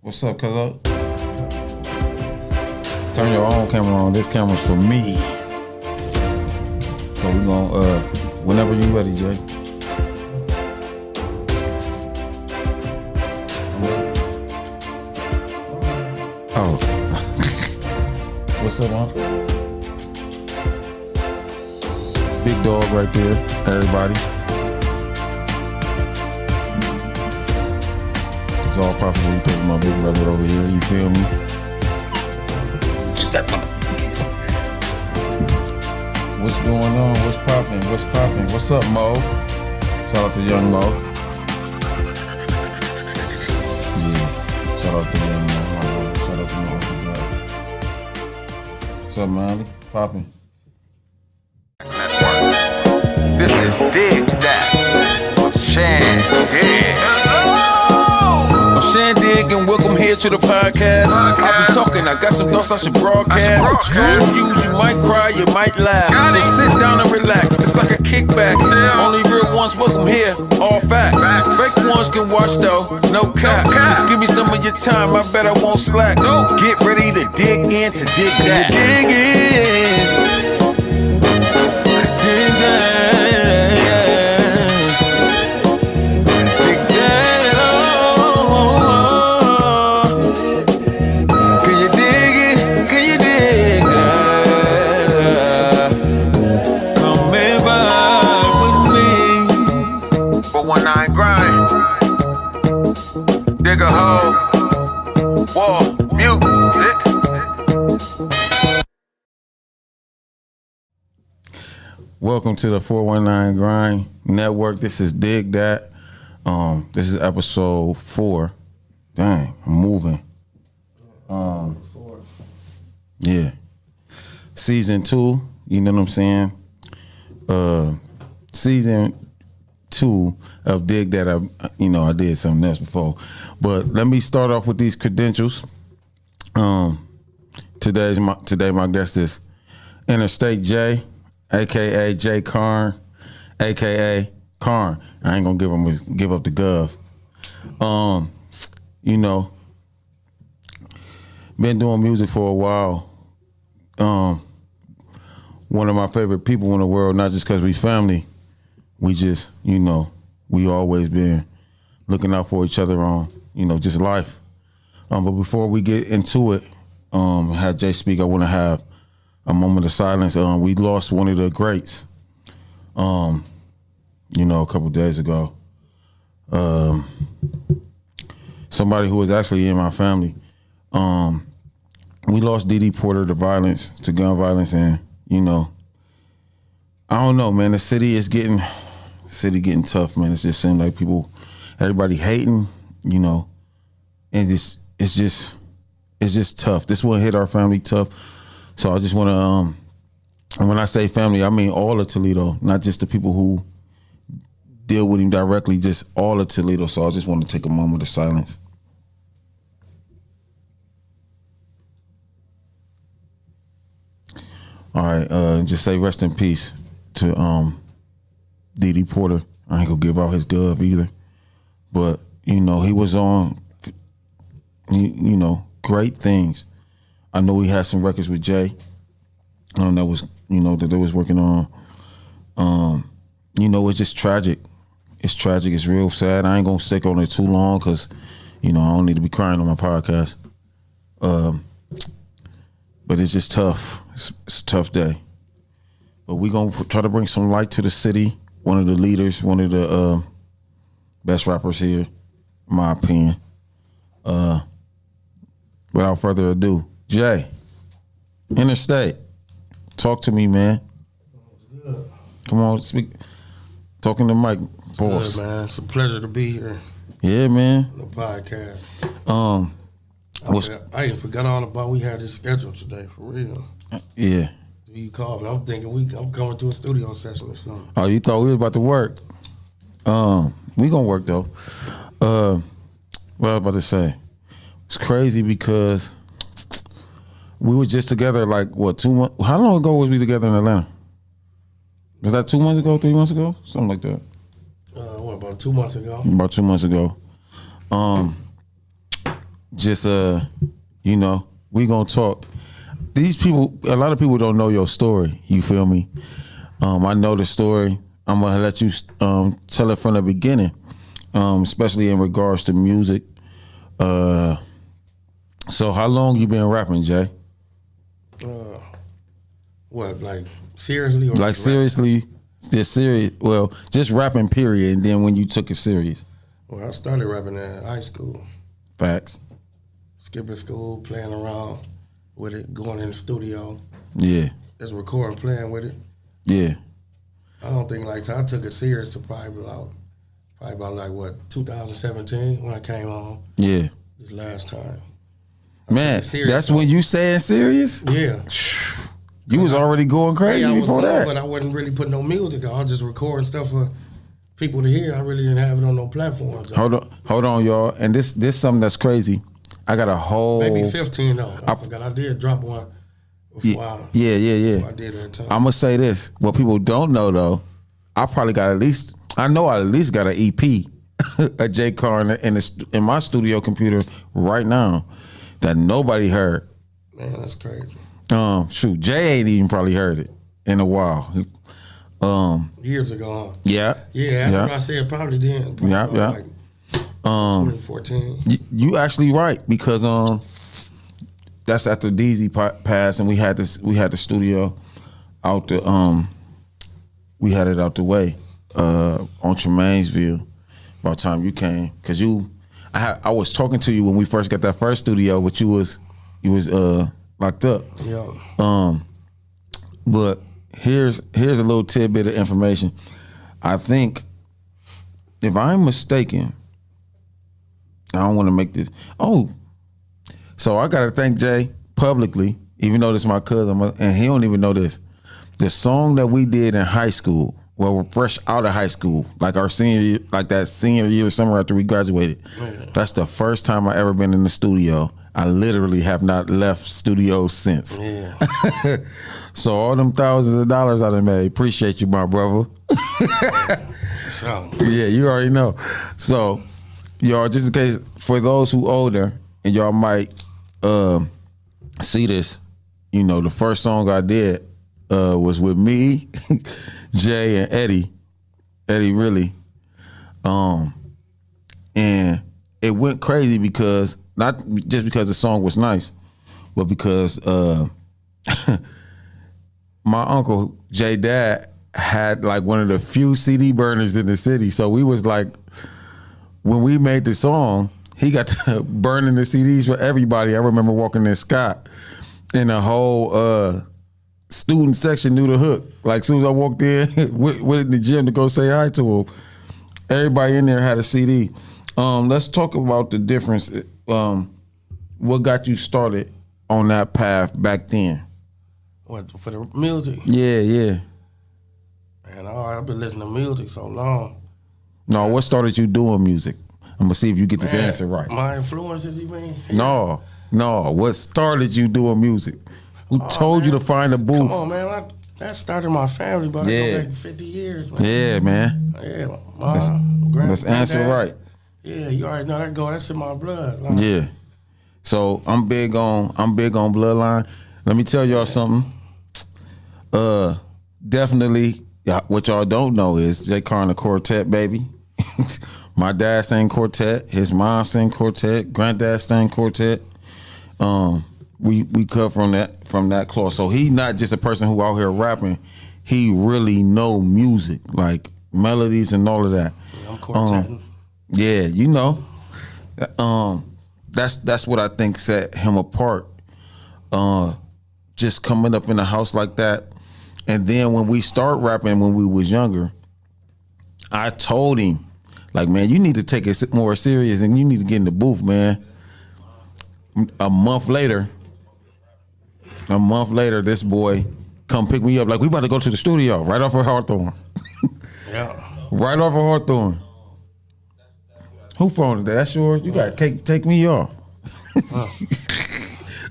What's up, cuz? Turn your own camera on. This camera's for me. So we gonna, whenever you ready, Jay. Oh. What's up, man? Big dog right there, everybody. It's all possible because of my big brother over here, you feel me? Get that motherfucker. What's going on? What's poppin'? What's poppin'? What's up, Mo? Shout out to young Mo. Yeah, shout out to young Mo. Shout out to Mo. What's up, man? Poppin'. This is Digg Dat with Shan Digg. I'm Shan Digg and welcome here to the podcast. I be talking, I got some thoughts I should broadcast. Strong views, you might cry, you might laugh. So sit down and relax, it's like a kickback. Only real ones welcome here, all facts. Fake ones can watch though, no cap. Just give me some of your time, I bet I won't slack. Get ready to dig in to Digg Dat. Dig in. Dig that. Dig a hole, wall, music. Welcome to the 419 Grind Network. This is Digg Dat. This is episode 4. Dang, I'm moving. Yeah. Season 2, you know what I'm saying? Season 2 of Digg Dat. I did something else before, but let me start off with these credentials. Today my guest is Interstate Jay, aka Jay Karn, aka Karn. I ain't gonna give up the gov. Been doing music for a while. One of my favorite people in the world, not just because we family. We just, we always been looking out for each other on, just life. But before we get into it, have Jay speak, I want to have a moment of silence. We lost one of the greats, a couple days ago. Somebody who was actually in my family. We lost Dee Porter to violence, to gun violence, and, I don't know, man, the city getting tough, man. It just seems like everybody hating, and it's just tough. This one hit our family tough. So I just want to, and when I say family, I mean all of Toledo, not just the people who deal with him directly, just all of Toledo. So I just want to take a moment of silence. All right, just say rest in peace to Dee Porter. I ain't gonna give out his gov either, but he was on, great things. I know he had some records with Jay. That was that they was working on. It's just tragic. It's tragic. It's real sad. I ain't gonna stick on it too long because I don't need to be crying on my podcast. But it's just tough. It's a tough day. But we gonna try to bring some light to the city. One of the leaders, one of the best rappers here, in my opinion. Without further ado, Jay, Interstate, talk to me, man. Good. Come on, speak. Talking to Mike, boss. Good, man. It's a pleasure to be here. Yeah, man. On the podcast. I even forgot all about we had this schedule today, for real. Yeah. You called me. I'm thinking I'm coming to a studio session or something. Oh, you thought we was about to work? We gonna work though. What I was about to say? It's crazy because we were just together like 2 months. How long ago was we together in Atlanta? Was that 2 months ago, 3 months ago? Something like that. About 2 months ago? About 2 months ago. just you know, we gonna talk. These people, a lot of people don't know your story. You feel me? I know the story. I'm gonna let you tell it from the beginning, especially in regards to music. So how long you been rapping, Jay? What, like seriously? Or like seriously, just serious. Well, just rapping, period. And then when you took it serious. Well, I started rapping in high school. Facts. Skipping school, playing around with it, going in the studio. Yeah. Just recording, playing with it. Yeah. I don't think like I took it serious to probably about like what 2017 when I came home. Yeah. This last time. Man, that's when you saying serious? Yeah. You was already going crazy before that. But I wasn't really putting no music. I was just recording stuff for people to hear. I really didn't have it on no platforms. Hold on, y'all. And this something that's crazy. I got a whole maybe 15 though. I forgot I did drop one before yeah. I did that time. I'm gonna say this. What people don't know though, I probably got at least got an EP, a J car in my studio computer right now that nobody heard. Man, that's crazy. Shoot, Jay ain't even probably heard it in a while. Years ago, huh? Yeah. Yeah, that's what I said. Probably then. Probably like 2014. You actually right because that's after DZ passed and we had the studio out the we had it out the way on Tremainsville by the time you came because I was talking to you when we first got that first studio, but you was locked up. Yeah. But here's a little tidbit of information. I think if I'm mistaken, I don't want to make this. So I gotta thank Jay publicly, even though this is my cousin, and he don't even know this. The song that we did in high school, well, we're fresh out of high school, like our senior year, like that senior year summer after we graduated. Yeah. That's the first time I ever been in the studio. I literally have not left studio since. Yeah. So all them thousands of dollars I done made, appreciate you, my brother. So. Yeah, you already know. So, y'all, just in case, for those who older, and y'all might see this, you know, the first song I did was with me, Jay, and Eddie really. And it went crazy because, not just because the song was nice, but because my uncle, Jay Dad, had like one of the few CD burners in the city. So we was like, when we made the song, he got to burning the CDs for everybody. I remember walking in Scott and the whole student section knew the hook. Like as soon as I walked in with in the gym to go say hi to him, everybody in there had a CD. Let's talk about the difference. What got you started on that path back then? What, for the music? Yeah. Man, I've been listening to music so long. No, what started you doing music? I'm gonna see if you get this answer right. My influences, you mean? No. What started you doing music? Who told you to find a booth? Come on, man. That started my family, but I go back 50 years, man. Yeah, man. Yeah, Let's answer right. Yeah, you already know that's in my blood. Like, Yeah. So I'm big on bloodline. Let me tell y'all something. Definitely, what y'all don't know is Jay Carter quartet, baby. My dad sang quartet. His mom sang quartet. Granddad sang quartet. We cut from that cloth. So he not just a person who out here rapping. He really know music, like melodies and all of that. I'm quartetting. Yeah, you know. That's what I think set him apart. Just coming up in a house like that. And then when we start rapping when we was younger, I told him, like, man, you need to take it more serious and you need to get in the booth, man. A month later, this boy come pick me up, like, we about to go to the studio right off of Hawthorne. Yeah. Right off of Hawthorne. Who phoned it? That's yours? You gotta take me off.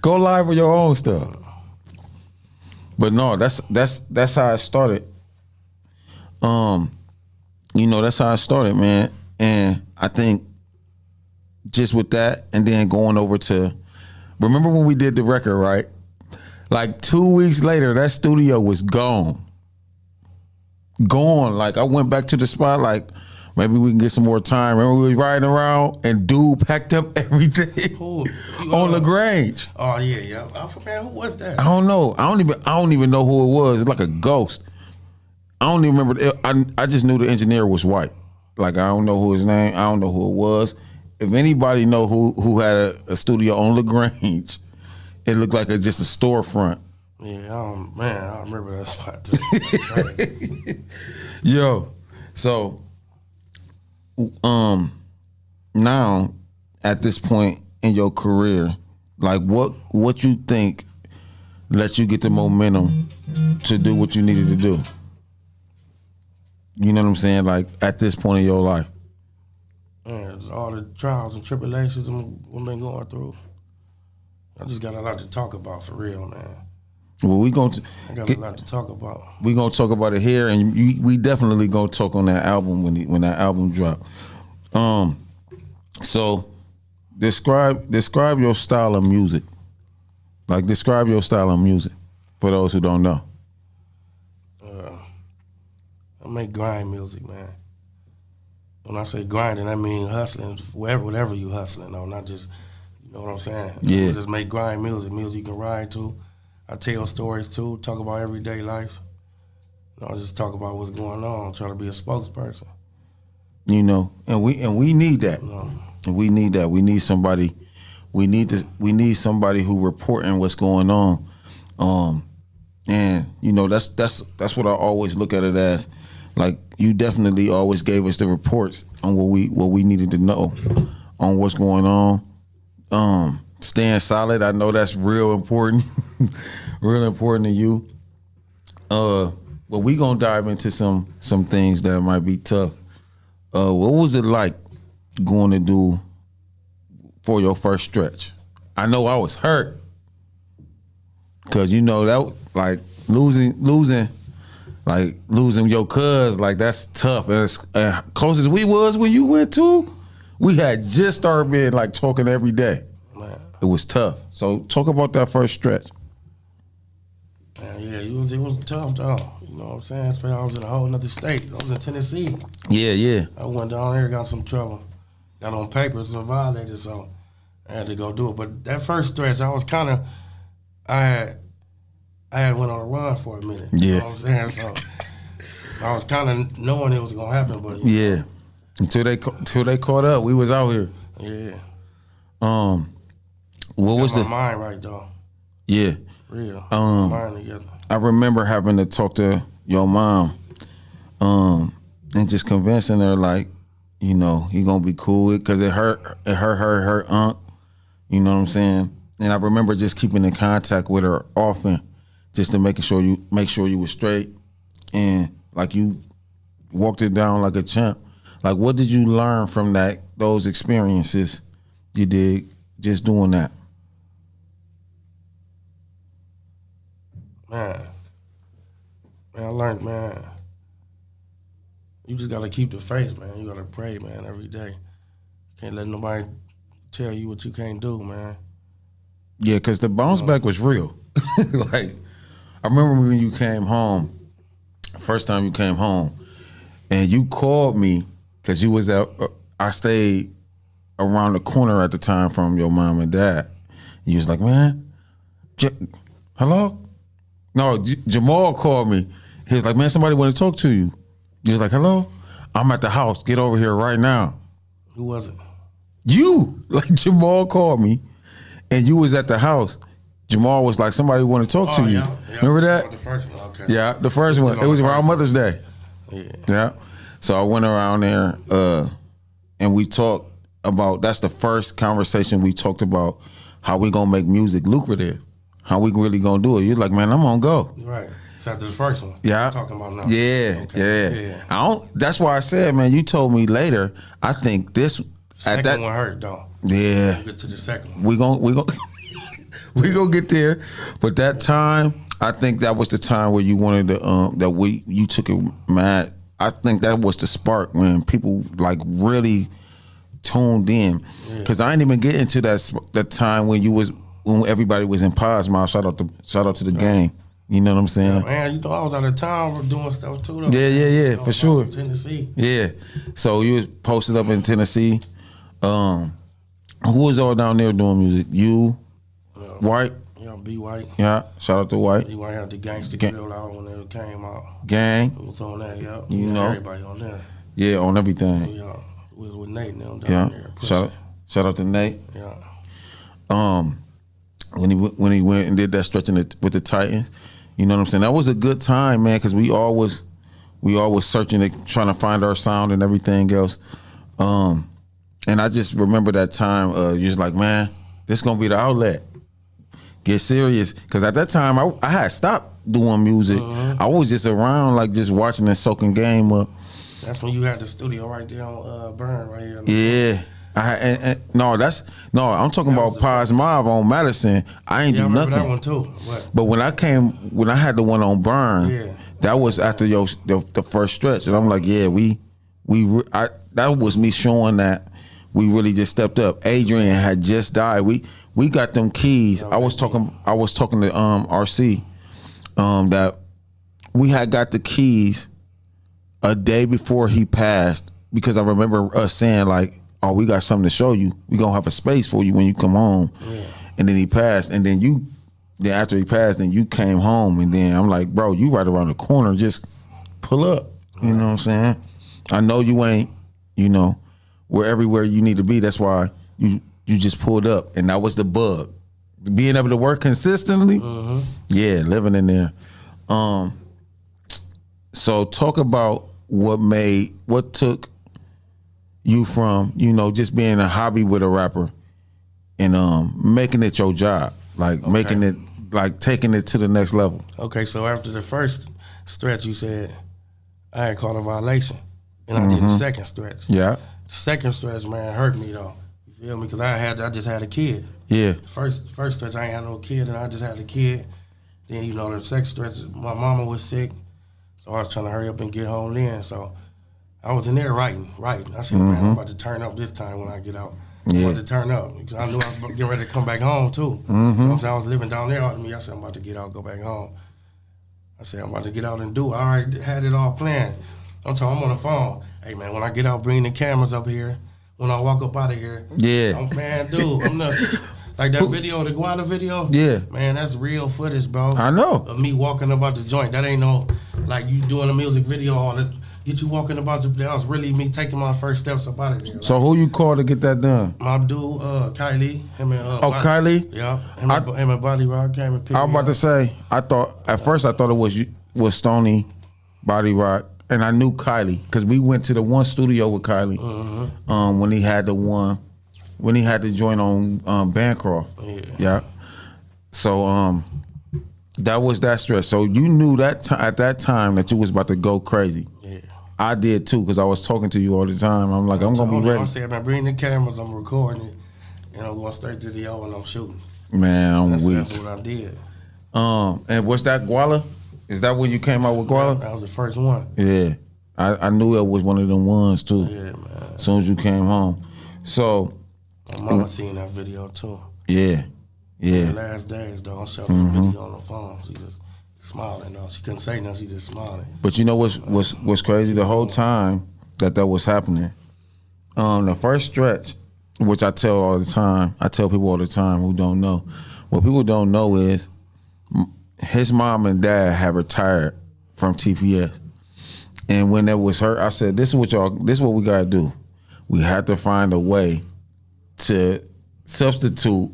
Go live with your own stuff. But no, that's how it started. You know, that's how it started, man. And I think just with that, and then going over to, remember when we did the record, right? Like 2 weeks later, that studio was gone. Gone. Like I went back to the spot, like maybe we can get some more time. Remember we was riding around and dude packed up everything on LaGrange. Oh yeah. I forgot, who was that? I don't know. I don't even know who it was. It's like a ghost. I don't even remember. I just knew the engineer was white. Like I don't know who his name. I don't know who it was. If anybody know who had a studio on LaGrange, it looked like just a storefront. Yeah, I remember that spot too. Yo, so now at this point in your career, like what you think lets you get the momentum to do what you needed to do? You know what I'm saying? Like at this point in your life. Man, it's all the trials and tribulations we've been going through. I just got a lot to talk about for real, man. Well, I got a lot to talk about. We gonna talk about it here, and we definitely gonna talk on that album when that album drop. So describe your style of music. Like describe your style of music for those who don't know. I make grind music, man. When I say grinding, I mean hustling, whatever you hustling on, not just, you know what I'm saying? Yeah. I just make grind music you can ride to. I tell stories too, talk about everyday life. You know, just talk about what's going on, try to be a spokesperson. You know, and we need that. You know? And we need that. We need somebody. We need somebody who reporting what's going on. And you know that's what I always look at it as. Like you definitely always gave us the reports on what we needed to know on what's going on. Staying solid, I know that's real important, real important to you. But we gonna dive into some things that might be tough. What was it like going to do for your first stretch? I know I was hurt because you know that like losing your cuz, like that's tough. And close as we was when you went to, we had just started being like talking every day. Man. It was tough. So talk about that first stretch. Man, yeah, it was tough though. You know what I'm saying? Especially I was in a whole nother state. I was in Tennessee. Yeah. I went down there, got some trouble. Got on papers and violated, so I had to go do it. But that first stretch, I had went on a run for a minute. Yeah. You know what I'm saying? So I was kind of knowing it was gonna happen, but yeah. Until they caught up, we was out here. Yeah. What was my mind right though? Yeah. Real. Mind together. I remember having to talk to your mom, and just convincing her like, you know, he gonna be cool because it hurt her aunt. You know what I'm saying? And I remember just keeping in contact with her often, just to make sure you were straight, and like you walked it down like a champ. Like, what did you learn from those experiences you did just doing that? Man, I learned, man, you just gotta keep the faith, man. You gotta pray, man, every day. Can't let nobody tell you what you can't do, man. Yeah, because the bounce back was real. Like, I remember when you came home, first time you came home, and you called me because you was I stayed around the corner at the time from your mom and dad. You was like, man, hello? No, Jamal called me. He was like, man, somebody want to talk to you. You was like, hello? I'm at the house. Get over here right now. Who was it? You. Like, Jamal called me, and you was at the house. Jamal was like, somebody want to talk to you. Yeah. Remember that? The first one, okay. Yeah, the first one. It was around Mother's Day. Yeah. So I went around there, and we talked about, that's the first conversation we talked about how we gonna make music lucrative. How we really gonna do it? You're like, man, I'm gonna go. Right. It's after the first one. Yeah. I'm talking about now. Yeah, Okay. yeah. That's why I said, man, you told me later, I think this Second one hurt though. Yeah. We'll get to the second one. We gonna get there. But that time, I think that was the time where you wanted to you took it mad. I think that was the spark when people like really tuned in. Cause I didn't even get into that time when everybody was in Paz Mile. Shout out to the gang. You know what I'm saying? Yeah, man, you know, I was out of town doing stuff too, though. Yeah, You know, for sure. Tennessee. Yeah. So you was posted up in Tennessee. Who was all down there doing music? You, White? Yeah, B White. Yeah. Shout out to White. B White had the Gangsta Grill out when it came out. Gang. It was on that, yeah. You know. Everybody on there. Yeah, on everything. Yeah. It was with Nate and them down there. Shout out to Nate. Yeah. When he went and did that stretching with the Titans, you know what I'm saying? That was a good time, man, because we all was searching, trying to find our sound and everything else. And I just remember that time, you're just like, man, this is gonna be the outlet. Get serious, because at that time I had stopped doing music. I was just around, like just watching and soaking game up. That's when you had the studio right there on Burn right here. Yeah. I'm talking about Paz Mob on Madison. I ain't do nothing. That one too. But when I had the one on Burn, that was after the first stretch, and I'm like, yeah, that was me showing that we really just stepped up. Adrian had just died. We got them keys. I was talking to RC that we had got the keys a day before he passed, because I remember us saying like, oh, we got something to show you. We gonna have a space for you when you come home. Yeah. And then he passed, and then after he passed, then you came home, and then I'm like, bro, you right around the corner, just pull up. You know what I'm saying? I know you ain't, we're everywhere you need to be. That's why you just pulled up, and that was the bug. Being able to work consistently, yeah, living in there. So talk about what took you from, just being a hobby with a rapper and making it your job, like making it, like taking it to the next level. Okay, so after the first stretch, you said I had caught a violation, and I did the second stretch. Yeah. The second stretch, man, hurt me though. You feel me? Because I just had a kid. Yeah. First stretch, I ain't had no kid, and I just had a kid. Then the second stretch, my mama was sick, so I was trying to hurry up and get home then. So I was in there writing. I said, man, I'm about to turn up this time when I get out. I wanted to turn up because I knew I was getting ready to come back home too. You know what I'm saying? I was living down there out of me. I said, I'm about to get out, go back home. I said, I'm about to get out and do it. I already had it all planned. I'm on the phone. Hey, man, when I get out, bring the cameras up here. When I walk up out of here. Yeah. I'm not. Like that video, the Guala video. Yeah. Man, that's real footage, bro. I know. Of me walking about the joint. That ain't no, like you doing a music video all that. Get you walking about that was really me taking my first steps up out of there. So who you called to get that done? My dude, Kylie. Him and Kylie? Yeah. Him and Body Rock came and picked me up. I was about to say, at first I thought it was Stoney, Body Rock, and I knew Kylie because we went to the one studio with Kylie when he had the joint on Bancroft. Yeah. So that was that stress. So you knew that at that time that you was about to go crazy. Yeah. I did too, because I was talking to you all the time. I'm like, I'm gonna be ready. I said, man, bring the cameras. I'm recording it, and I'm going straight to the O and I'm shooting. Man, I'm weak. That's what I did. And what's that, Guala? Is that when you came out with Guala? That was the first one. Yeah, I knew it was one of them ones too. Yeah, man. As soon as you came home, so my mama seen that video too. Yeah. The last days though, I showed her the video on the phone. She just smiling though. She couldn't say nothing. She just smiling. But you know what's crazy? The whole time that was happening, the first stretch, which I tell people all the time who don't know. What people don't know is his mom and dad have retired from TPS, and when that was her, I said, "This is what we gotta do. We have to find a way to substitute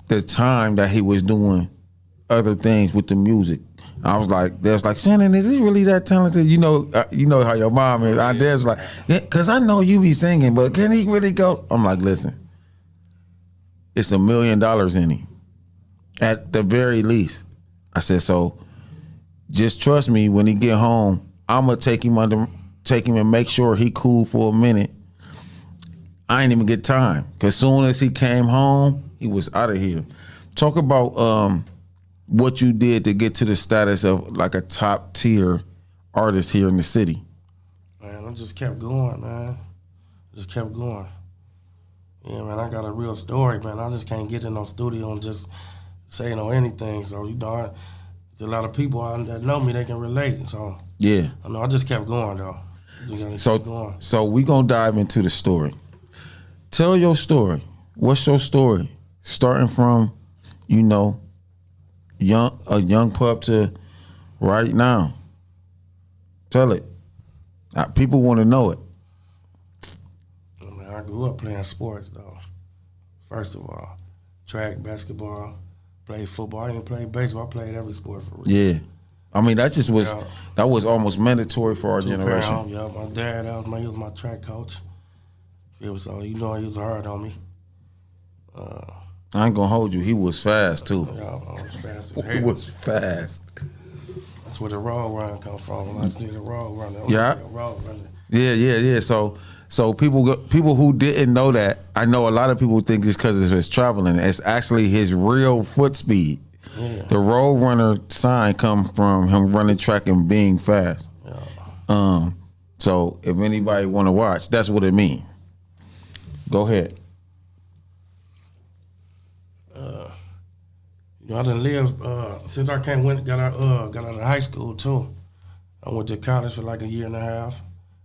the time that he was doing other things with the music." I was like, "There's like, Shannon, is he really that talented? You know how your mom is." There's like, yeah, "Cause I know you be singing, but can he really go?" I'm like, "Listen, it's $1 million in him, at the very least." I said, "So just trust me. When he get home, I'm gonna take him and make sure he cool for a minute." I ain't even get time, cause soon as he came home, he was out of here. Talk about what you did to get to the status of like a top tier artist here in the city. Man, I just kept going, man. Just kept going. Yeah, man, I got a real story, man. I just can't get in no studio and just say no anything. So, there's a lot of people that know me, they can relate. So, yeah. I just kept going, though. So we going to dive into the story. Tell your story. What's your story? Starting from, a young pup to right now. Tell it. People want to know it. I grew up playing sports, though. First of all, track, basketball, played football. I didn't play baseball. I played every sport for real. Yeah. I mean, that just was that was almost mandatory for our generation. Yeah, my dad, he was my track coach. He was he was hard on me. I ain't gonna hold you. He was fast too. Yeah, I was fast as hell. He was fast. That's where the road run come from. When I see the road run, Yeah. So people who didn't know that, I know a lot of people think it's because it's traveling. It's actually his real foot speed. Yeah. The road runner sign come from him running track and being fast. Yeah. So if anybody want to watch, that's what it means. Go ahead. I done lived since I got out of high school too. I went to college for like a year and a half.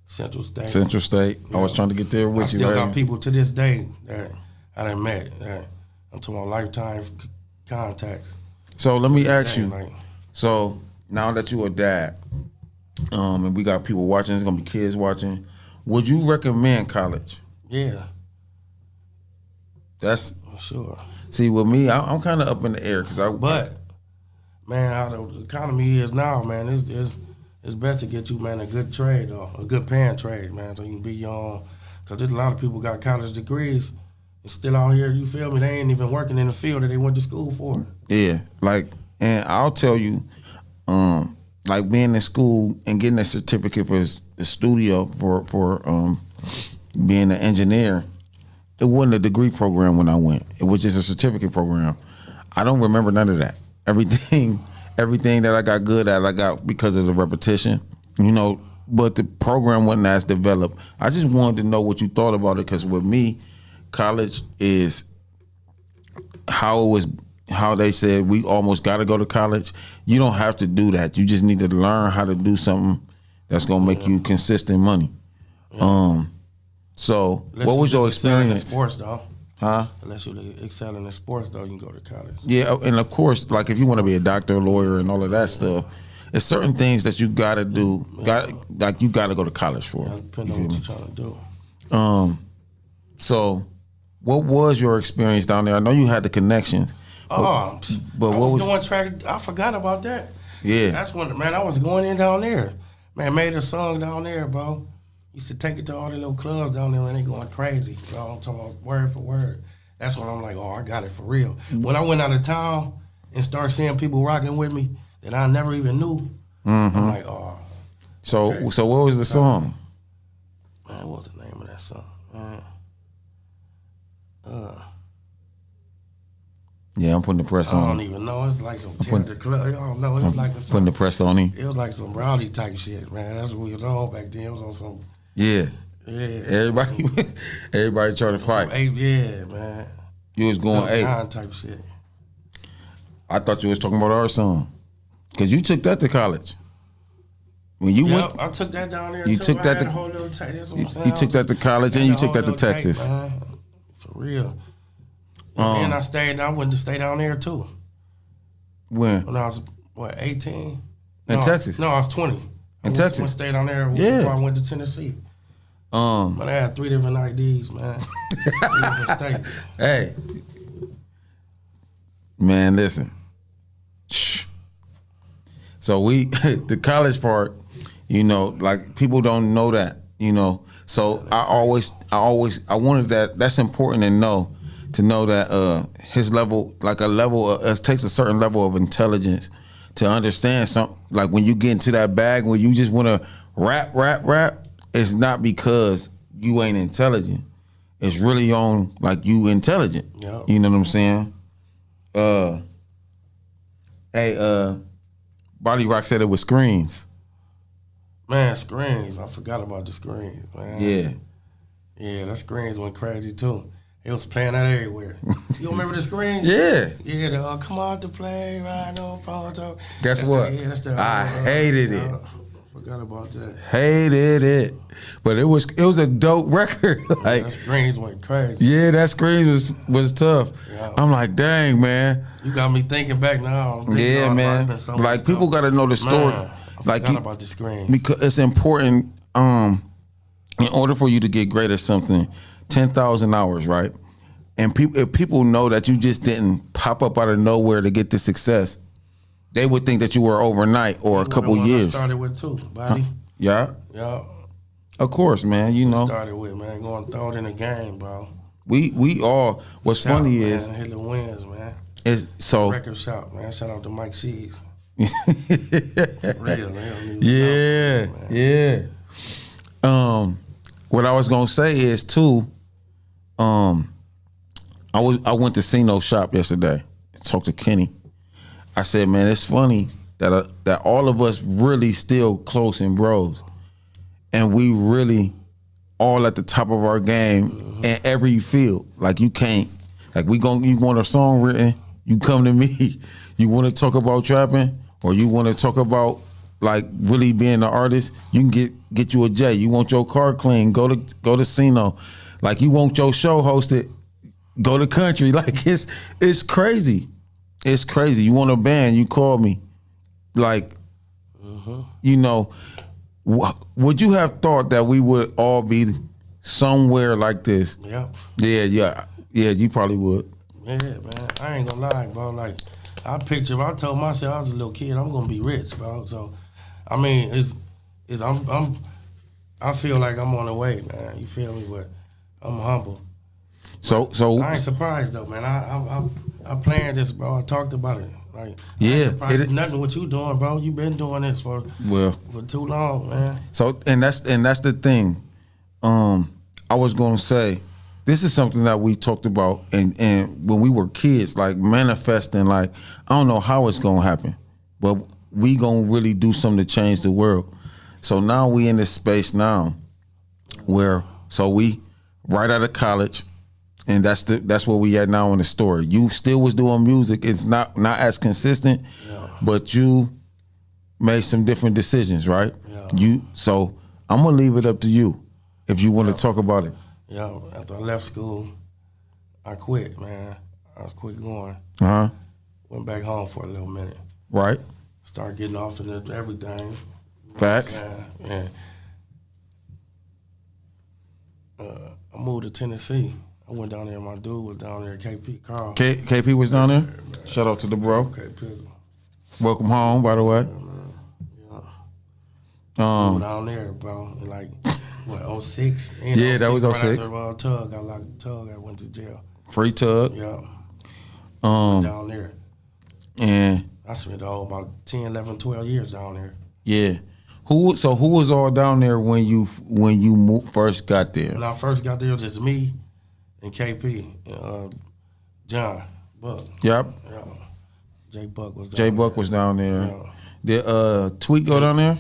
Central State. Yeah. I was trying to get there with you. I still got people to this day that I done met. That I'm talking about lifetime contacts. So let me ask you. So now that you a dad, and we got people watching, there's gonna be kids watching. Would you recommend college? Yeah. That's sure. See, with me, I'm kind of up in the air But man, how the economy is now, man, it's better to get you, man, a good trade or a good paying trade, man, so you can be your own. Because there's a lot of people got college degrees and still out here, you feel me? They ain't even working in the field that they went to school for. Yeah, and I'll tell you, like being in school and getting a certificate for the studio for being an engineer. It wasn't a degree program when I went. It was just a certificate program. I don't remember none of that. Everything that I got good at, I got because of the repetition, but the program wasn't as developed. I just wanted to know what you thought about it, because with me, college is how they said we almost got to go to college. You don't have to do that. You just need to learn how to do something that's going to make you consistent money. Yeah. So, what was your experience? In sports, though. Huh? Unless you excel in sports, though, you can go to college. Yeah, and of course, like if you want to be a doctor, a lawyer, and all of that stuff, it's certain things that you got to do. You got to go to college for. Depending on what you're trying to do. So, what was your experience down there? I know you had the connections. But I was doing track. I forgot about that. Yeah, that's when, man, I was going in down there. Man, made a song down there, bro. Used to take it to all the little clubs down there and they going crazy. I'm talking about word for word. That's when I'm like, I got it for real. When I went out of town and started seeing people rocking with me that I never even knew, I'm like, So what was the song? Man, what was the name of that song? Man. Yeah, I'm putting the press on. I don't even know. It's like some tender club. I don't know. It was like putting the press on him. It was like some rowdy type shit, man. That's what we was on back then. It was on some. Yeah. Yeah. Everybody trying to fight. Yeah, man. You was going eight type shit. I thought you was talking about our song, because you took that to college. When you went, I took that down there. You too. took that to. You took that to college and you took that to Texas. Tape, for real. And I went to stay down there too. When I was 18? In Texas? No, I was 20. In Texas? I stayed down there before I went to Tennessee. But I had 3 different IDs, man. 3 different states. Hey, man, listen. Shh. So the college part, like people don't know that, So I wanted that. That's important to know that his level, like it takes a certain level of intelligence to understand something. Like when you get into that bag, when you just want to rap, it's not because you ain't intelligent. It's really on like you intelligent. Yep. You know what I'm saying? Body Rock said it was screens. Man, screens. I forgot about the screens, man. Yeah. Yeah, that screens went crazy too. It was playing that everywhere. You remember the screens? Yeah. Yeah, the come out to play, right no photo. Guess what? I hated it. Forgot about that. Hated it. But it was a dope record. Like that screens went crazy. Yeah, that screen was tough. Yeah. I'm like, dang, man. You got me thinking back now. Yeah, man. Like people gotta know the story. Man, I like forgot about the screens. Because it's important, in order for you to get great at something, 10,000 hours, right? And if people know that you just didn't pop up out of nowhere to get the success, they would think that you were overnight or a couple years. I started with too, buddy. Yeah? Yeah. Of course, man. You know. Started with, man, going throw it in the game, bro. We all, what's Shout funny man, is. Hit the wins, man. Is so. Record shop, man. Shout out to Mike Shees. Real, man. Yeah. What I was gonna say is too, I went to Sino's shop yesterday and talked to Kenny. I said, man, it's funny that all of us really still close and bros, and we really all at the top of our game in every field. Like you can't, like you want a song written, you come to me. You want to talk about trapping, or you want to talk about like really being an artist, you can get you a Jay. You want your car clean, go to Sino. Like you want your show hosted, go to Country. Like it's crazy. It's crazy. You want a band, you call me. Like, you know, would you have thought that we would all be somewhere like this? Yeah. Yeah, you probably would. Yeah, man. I ain't gonna lie, bro. Like, I told myself I was a little kid, I'm gonna be rich, bro. So, I mean, I feel like I'm on the way, man. You feel me? But I'm humble. So I ain't surprised though, man. I planned this, bro. I talked about it. Like, yeah, it's nothing what you doing, bro. You been doing this for too long, man. So and that's the thing. I was gonna say, this is something that we talked about and when we were kids, like manifesting. Like I don't know how it's gonna happen, but we gonna really do something to change the world. So now we in this space now, where we right out of college. And that's where we at now in the story. You still was doing music. It's not as consistent, but you made some different decisions, right? Yeah. So I'm gonna leave it up to you if you want to talk about it. Yeah. After I left school, I quit, man. I quit going. Went back home for a little minute. Right. Started getting off into everything. Facts. And I moved to Tennessee. I went down there. My dude was down there. KP Carl. KP was down there. Shout out to the bro. KP. Welcome home, by the way. Moved down there, bro. Like what? 06. Yeah, that was 06. Right after Tug, I locked Tug. I went to jail. Free Tug. Yeah. Down there. And I spent about 10, 11, 12 years down there. Yeah. Who was all down there when you first got there? When I first got there, it was just me and KP, John Buck. Yep. Yeah. Jay Buck was down there. Jay Buck was down there. Yeah. Did Tweet go down there?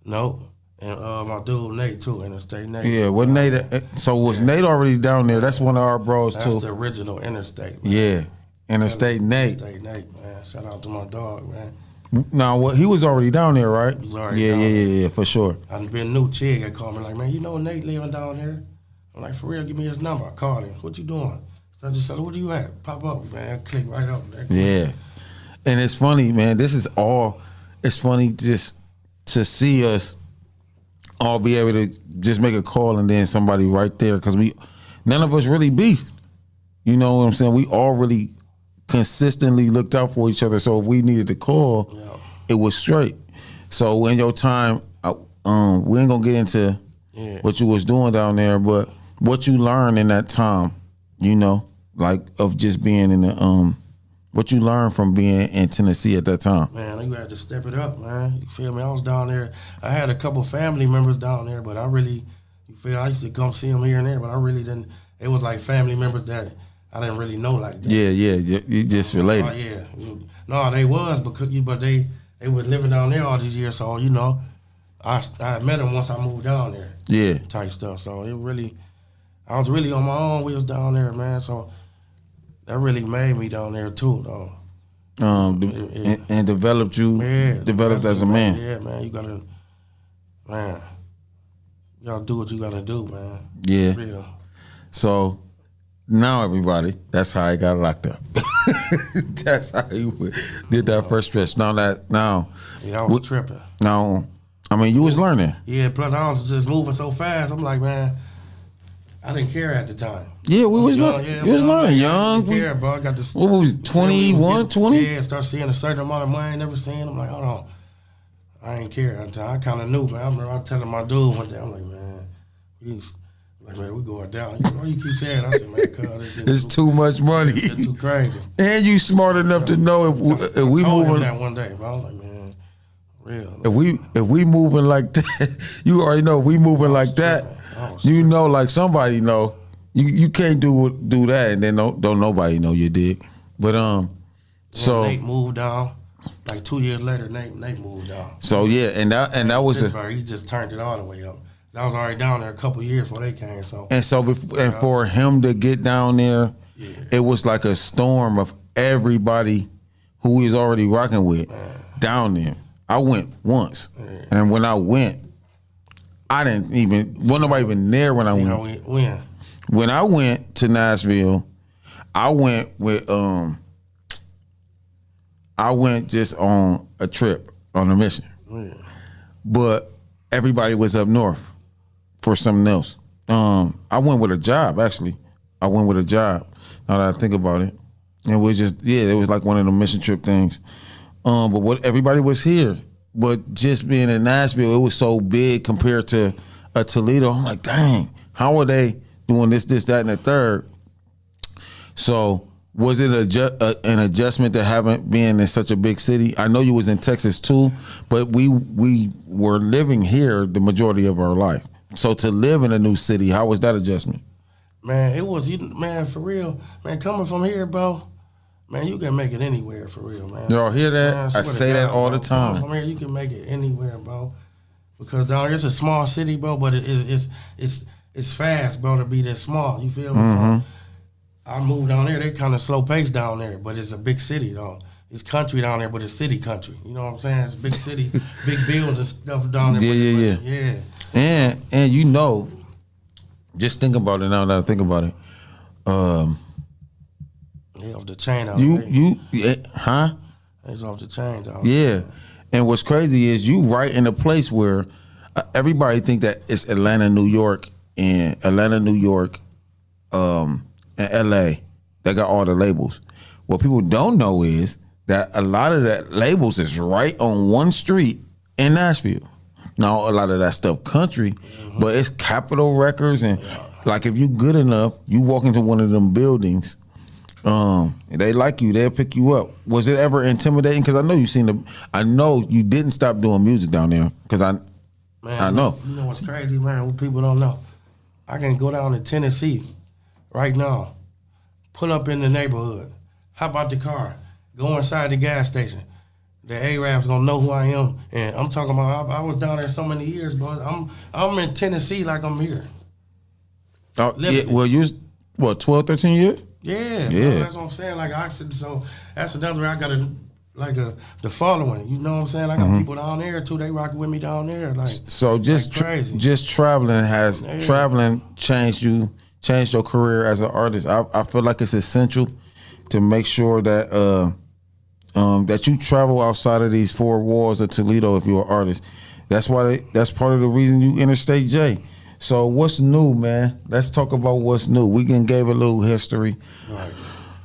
No. And my dude Nate too, Interstate Nate. Yeah, what Nate? So was Nate already down there? That's one of our bros too. That's the original Interstate. Man. Yeah, Interstate Nate. Interstate Nate, man. Shout out to my dog, man. Now, he was already down there, right? He was already down there. Yeah, for sure. I've been new chick. I called me like, man, you know Nate living down here? I'm like, for real, give me his number. I called him. What you doing? So I just said, where do you at? Pop up, man. Click right up. Yeah. And it's funny, man. It's funny just to see us all be able to just make a call and then somebody right there, because none of us really beefed. You know what I'm saying? We all really consistently looked out for each other. So if we needed to call, it was straight. So in your time, we ain't gonna get into what you was doing down there, but what you learned in that time, you know, like of just being in the what you learned from being in Tennessee at that time. Man, you had to step it up, man. You feel me? I was down there. I had a couple family members down there, but I used to come see them here and there, but I really didn't. It was like family members that I didn't really know like that. Yeah, you just related. No, they was, but they were living down there all these years, so, you know, I met him once I moved down there. Yeah. Type stuff. So I was really on my own. We was down there, man. So that really made me down there too, though. And developed you. Yeah, developed as a man. Yeah, man. You gotta do what you gotta do, man. Yeah. Real. So now everybody, that's how I got locked up. That's how he did that first stretch. Now Yeah, I was tripping. Now, I mean, you was learning. Yeah, plus I was just moving so fast. I'm like, man, I didn't care at the time. Yeah, we was learning. Yeah, you was learning, young. I didn't care, bro. I got this. What was 21, 20? Yeah, start seeing a certain amount of money I ain't never seen. I'm like, hold on. I ain't care. I kind of knew, man. I remember I telling my dude one day, I'm like, man, we going down. You keep saying, I said, man, cuz it's too much money. It's too crazy. And you smart enough to know if we moving. That one day, bro. I was like, man, real. If we moving like that, you already know. If we moving like that, you know, like somebody know. You can't do that, and then don't nobody know you did. But so Nate moved down. Like 2 years later, Nate moved down. So yeah, and that was he just turned it all the way up. I was already down there a couple years before they came. And for him to get down there, it was like a storm of everybody who he was already rocking with down there. I went once, and when I went, wasn't nobody even there when I went. When I went to Nashville, I went with I went just on a trip, on a mission. But everybody was up north for something else. I went with a job, actually. I went with a job, now that I think about it. It was just, it was like one of the mission trip things. But everybody was here. But just being in Nashville, it was so big compared to a Toledo. I'm like, dang, how are they doing this, that, and the third? So was it an adjustment to having been in such a big city? I know you was in Texas too, but we were living here the majority of our life. So to live in a new city, how was that adjustment? Man, it was, man, for real. Man, coming from here, bro, man, you can make it anywhere, for real, man. Y'all hear that? Man, I say that all the time. From here, you can make it anywhere, bro. Because down here, it's a small city, bro, but it's fast, bro, to be that small. You feel me? Mm-hmm. So I moved down there. They kind of slow paced down there, but it's a big city, though. It's country down there, but it's city country. You know what I'm saying? It's big city, big buildings and stuff down there. Yeah. And you know, just think about it now that I think about it. Yeah, off the chain out huh? It's off the chain, dog. Yeah. And what's crazy is you right in a place where everybody think that it's Atlanta, New York, and LA that got all the labels. What people don't know is that a lot of that labels is right on one street in Nashville. Now a lot of that stuff country, but it's Capitol Records, and like if you good enough, you walk into one of them buildings, they like you, they'll pick you up. Was it ever intimidating? Because I know I know you didn't stop doing music down there. Because I know. You know what's crazy, man? What people don't know, I can go down to Tennessee right now, pull up in the neighborhood, hop out the car, go inside the gas station. The Arabs gonna know who I am, and I'm talking about. I was down there so many years, but I'm in Tennessee like I'm here. Oh yeah, well you was 12, 13 years? Yeah. Bro, that's what I'm saying. Like so that's another way I got the following. You know what I'm saying? I got people down there too. They rocking with me down there. Like so, just traveling changed your career as an artist. I feel like it's essential to make sure that that you travel outside of these four walls of Toledo if you're an artist. That's part of the reason you Interstate Jay. So what's new, man? Let's talk about what's new. We gave a little history. Right.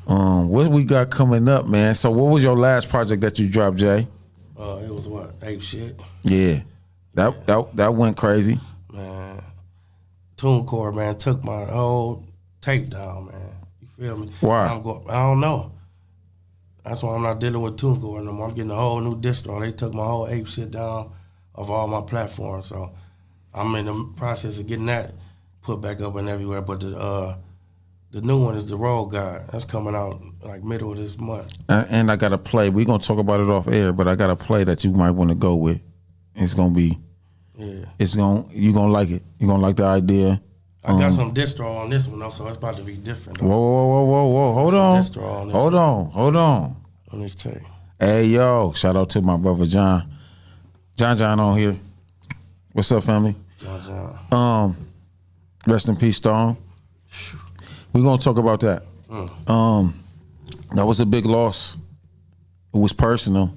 What we got coming up, man? So what was your last project that you dropped, Jay? It was what? Ape Shit. Yeah. That went crazy. Man. TuneCore, man, took my whole tape down, man. You feel me? Why? I don't know. That's why I'm not dealing with TuneCore no more. I'm getting a whole new distro. They took my whole Ape Shit down of all my platforms. So I'm in the process of getting that put back up and everywhere. But the new one is The Road God. That's coming out like middle of this month. And I got a play. We're going to talk about it off air, but I got a play that you might want to go with. It's going to be Yeah. You gonna like it. You gonna like the idea. I got some distro on this one though, so it's about to be different. Though. Whoa. Hold on. Hold on. On this tape. Hey yo, shout out to my brother John. John on here. What's up, family? John. Rest in peace, Storm. We're gonna talk about that. That was a big loss. It was personal.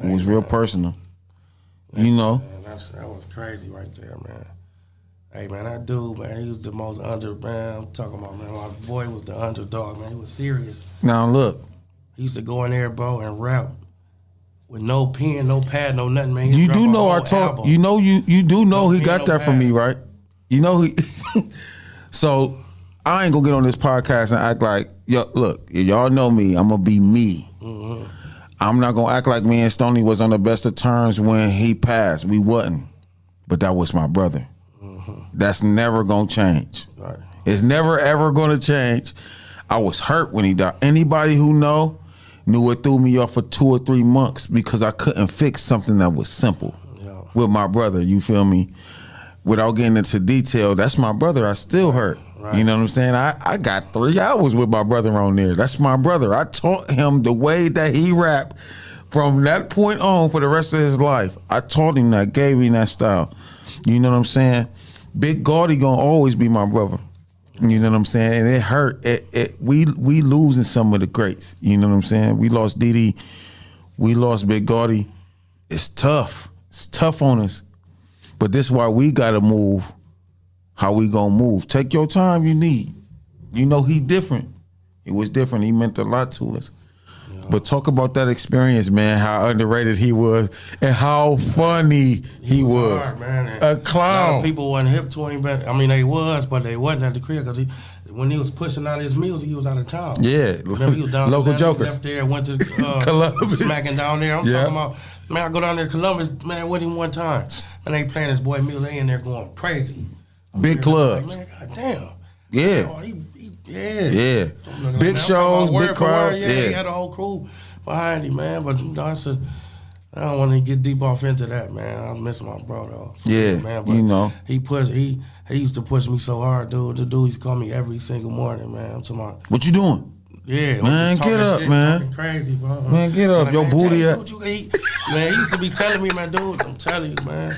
It was real personal. You know. Man, that was crazy right there, man. Hey man, that dude, man, he was the most man. I'm talking about, man, my boy was the underdog, man. He was serious. Now look. He used to go in there, bro, and rap with no pen, no pad, no nothing, man. You do know I talk. Album. You know you do know he got that from me, right? You know he. So I ain't gonna get on this podcast and act like look, y'all know me. I'm gonna be me. Mm-hmm. I'm not gonna act like me and Stoney was on the best of terms when he passed. We wasn't, but that was my brother. Mm-hmm. That's never gonna change. Right. It's never ever gonna change. I was hurt when he died. Anybody who knew it threw me off for 2 or 3 months because I couldn't fix something that was simple with my brother. You feel me? Without getting into detail, that's my brother. I still hurt. Right. You know what I'm saying? I got 3 hours with my brother on there. That's my brother. I taught him the way that he rapped from that point on for the rest of his life. I taught him that, gave him that style. You know what I'm saying? Big Gaudy gonna always be my brother. You know what I'm saying? And it hurt. We losing some of the greats. You know what I'm saying? We lost Didi. We lost Big Gaudy. It's tough. It's tough on us. But this is why we gotta move how we gonna move. Take your time you need. You know he different. He was different. He meant a lot to us. Yeah. But talk about that experience, man, how underrated he was and how funny he was. Hard, man. A clown. A lot of people wasn't hip to him, but I mean they was, but they wasn't at the crib because when he was pushing out his music, he was out of town. Yeah. Remember, he was down Local Joker. He left there, went to Columbus. Smacking down there. I'm talking about, man, I go down there to Columbus, man, with him one time. And they playing his boy music, they in there going crazy. Big clubs. Like, man, goddamn. Yeah. Oh, yeah. Big shows, big crowds. Yeah, he had a whole crew behind him, man. But I don't want to get deep off into that, man. I miss my bro though. Yeah, man. But you know. He used to push me so hard, dude. The dude used to call me every single morning, man. I'm talking about, what you doing? Yeah, man, get up, shit, man. Talking crazy, bro. Man, get up. Your booty up. Man, he used to be telling me, man, dude, I'm telling you, man.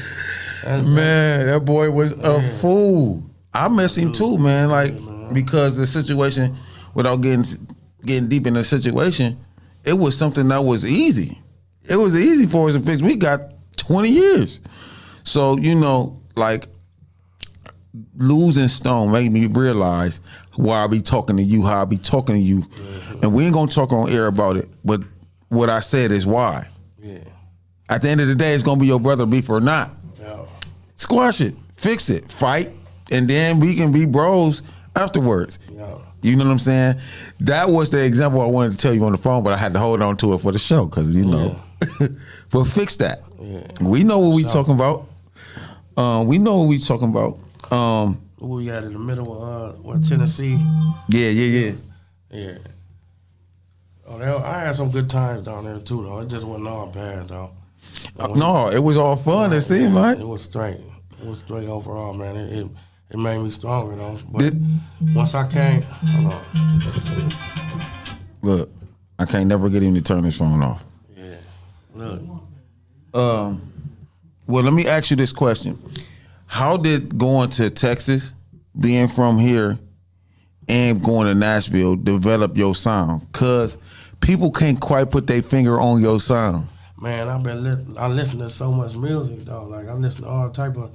Man, that boy was a fool. I miss him too, man. Like, because the situation, without getting deep in the situation, it was something that was easy. It was easy for us to fix. We got 20 years. So, you know, like, losing Stone made me realize why I be talking to you, how I be talking to you. Mm-hmm. And we ain't gonna talk on air about it, but what I said is why. Yeah. At the end of the day, it's gonna be your brother, beef or not. Yeah. Squash it, fix it, fight, and then we can be bros afterwards. Yeah. You know what I'm saying? That was the example I wanted to tell you on the phone, but I had to hold on to it for the show because, you know. But fix that. Yeah. We know what we talking about. We know what we talking about. We got in the middle of Tennessee. Yeah. Oh, I had some good times down there too, though. It just wasn't all bad, though. No, it was all fun. It seemed like it was straight. It was straight overall, man. It made me stronger, though. But once I came, hold on. Look, I can't never get him to turn his phone off. Yeah. Look. Well, let me ask you this question. How did going to Texas, being from here, and going to Nashville develop your sound? Because people can't quite put their finger on your sound. Man, I listen to so much music, dog. Like, I listen to all type of,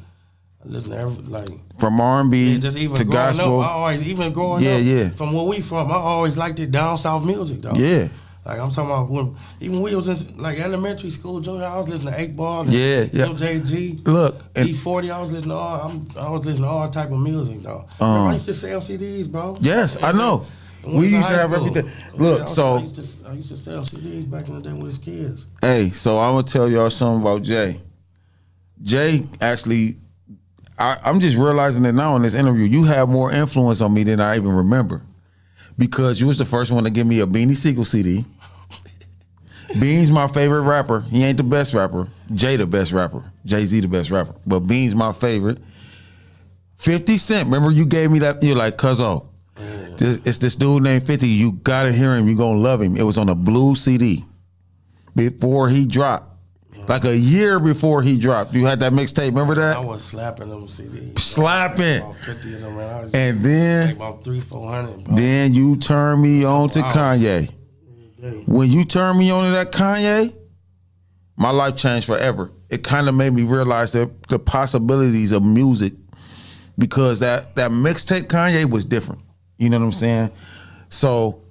I listen to every, like. From R&B to gospel. Up, I always, even growing up, from where we from, I always liked it down south music, dog. Yeah. Like, I'm talking about when we was in like elementary school, junior, I was listening to 8 Ball, MJG, look, E40. I was listening to all type of music, though. I used to sell CDs, bro. Yes, I know. We used to have everything. Look, I used to sell CDs back in the day with his kids. Hey, so I'm gonna tell y'all something about Jay. Jay actually, I'm just realizing it now in this interview. You have more influence on me than I even remember. Because you was the first one to give me a Beanie Siegel CD. Beans my favorite rapper. He ain't the best rapper. Jay the best rapper. Jay-Z the best rapper. But Beans my favorite. 50 Cent. Remember you gave me that? You're like, cuzzo. It's this dude named 50. You gotta hear him. You gonna love him. It was on a blue CD before he dropped. Like a year before he dropped. You had that mixtape. Remember that? I was slapping them CDs. Slapping. About 50 of them, man. I was And then like about 300-400. Bro. Then you turn me on to Kanye. When you turn me on to that Kanye, my life changed forever. It kind of made me realize that the possibilities of music, because that mixtape Kanye was different. You know what I'm saying? So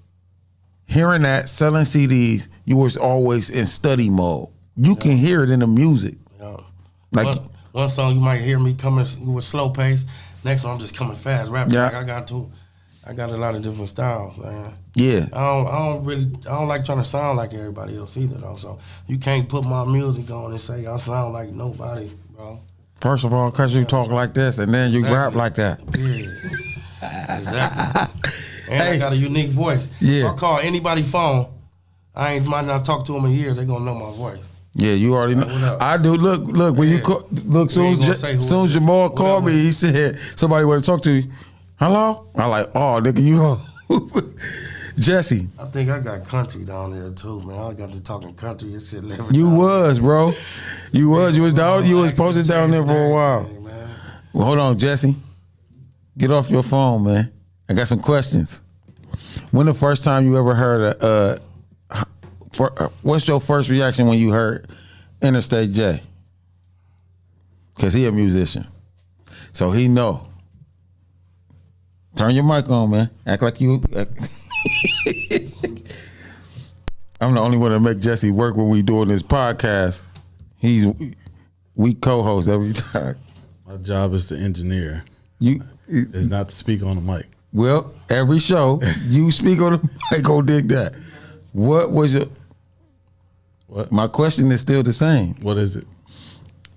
hearing that, selling CDs, you was always in study mode. You can hear it in the music. Yeah. Like one song you might hear me coming with slow pace. Next one I'm just coming fast, rapping. Yeah. Like I got a lot of different styles, man. yeah. I don't like trying to sound like everybody else either, though. So you can't put my music on and say I sound like nobody, bro. First of all, because you talk like this, and then you rap like that. Period. Exactly. And Hey. I got a unique voice. Yeah. If I call anybody phone, might not talk to them in years. They gonna know my voice. Yeah, you already know. What up? I do. Look. When you call, look, We ain't gonna say who soon it as is. Jamal What called up, me, man? he said somebody want to talk to you. Hello? I like, oh, nigga, you Jesse. I think I got country down there too, man. I got to talking country and shit. You was, bro. You was down. You was posted down there for a while. Man. Well, hold on, Jesse. Get off your phone, man. I got some questions. When the first time you ever heard what's your first reaction when you heard Interstate Jay? Cause he a musician, so he know. Turn your mic on, man. Act like you. I'm the only one that make Jesse work when we doing this podcast. We co-host every time. My job is to engineer. It's not to speak on the mic. Well, every show you speak on the mic. Go dig that. What was your? What? My question is still the same. What is it?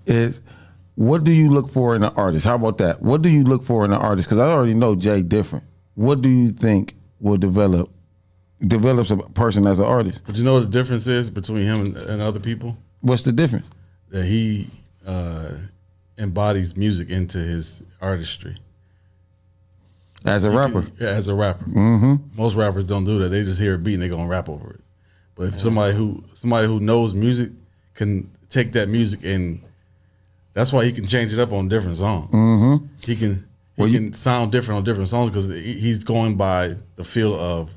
Is what do you look for in an artist? How about that? What do you look for in an artist? Because I already know Jay different. What do you think will develops a person as an artist? But you know what the difference is between him and other people? What's the difference? That he embodies music into his artistry. As a rapper. Yeah, as a rapper. Mm-hmm. Most rappers don't do that. They just hear a beat and they're gonna rap over it. But if somebody who knows music can take that music, and that's why he can change it up on different songs. Mm-hmm. He can sound different on different songs because he's going by the feel of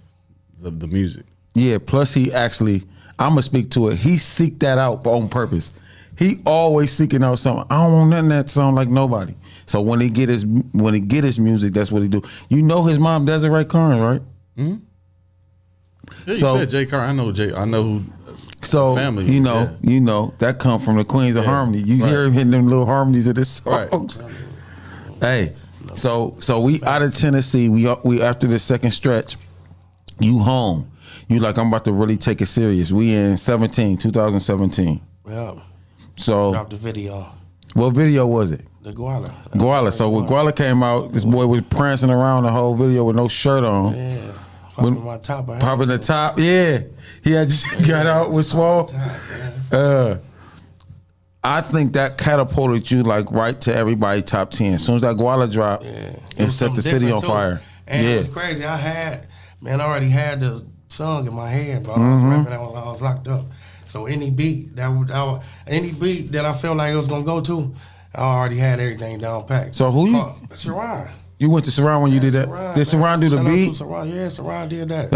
the music. Yeah, plus he actually, I'm gonna speak to it. He seek that out on purpose. He always seeking out something. I don't want nothing that sound like nobody. So when he get his music, that's what he do. You know his mom Desiree Carnes, right? Mm-hmm. Yeah, So- you said Jay Carr. I know Jay. I know who. So family, you know that come from the Queens of Harmony. You hear him hitting them little harmonies of this songs. Right. Hey, so we out of Tennessee. We after the second stretch. You home. You like, I'm about to really take it serious. We in 2017. Yeah. So Dropped the video. what video was it? The Guala. Guala. So when Guala came out, this boy was prancing around the whole video with no shirt on. Yeah. Popping my top. I had Popping the to. top, yeah. He had just got out with Swole. Top, man. I think that catapulted you like right to everybody top 10. As soon as that Guala dropped, Yeah. It it was set the something city on different, too. fire. And yeah. it was crazy. I already had the song in my head, bro. I was rapping. I was locked up. So any beat that I felt like it was gonna go to, I already had everything down packed. So who you? Saran. You went to Saran when you did that? Saran, Did Saran man. do the Shout out beat? to Saran. Yeah, Saran did that.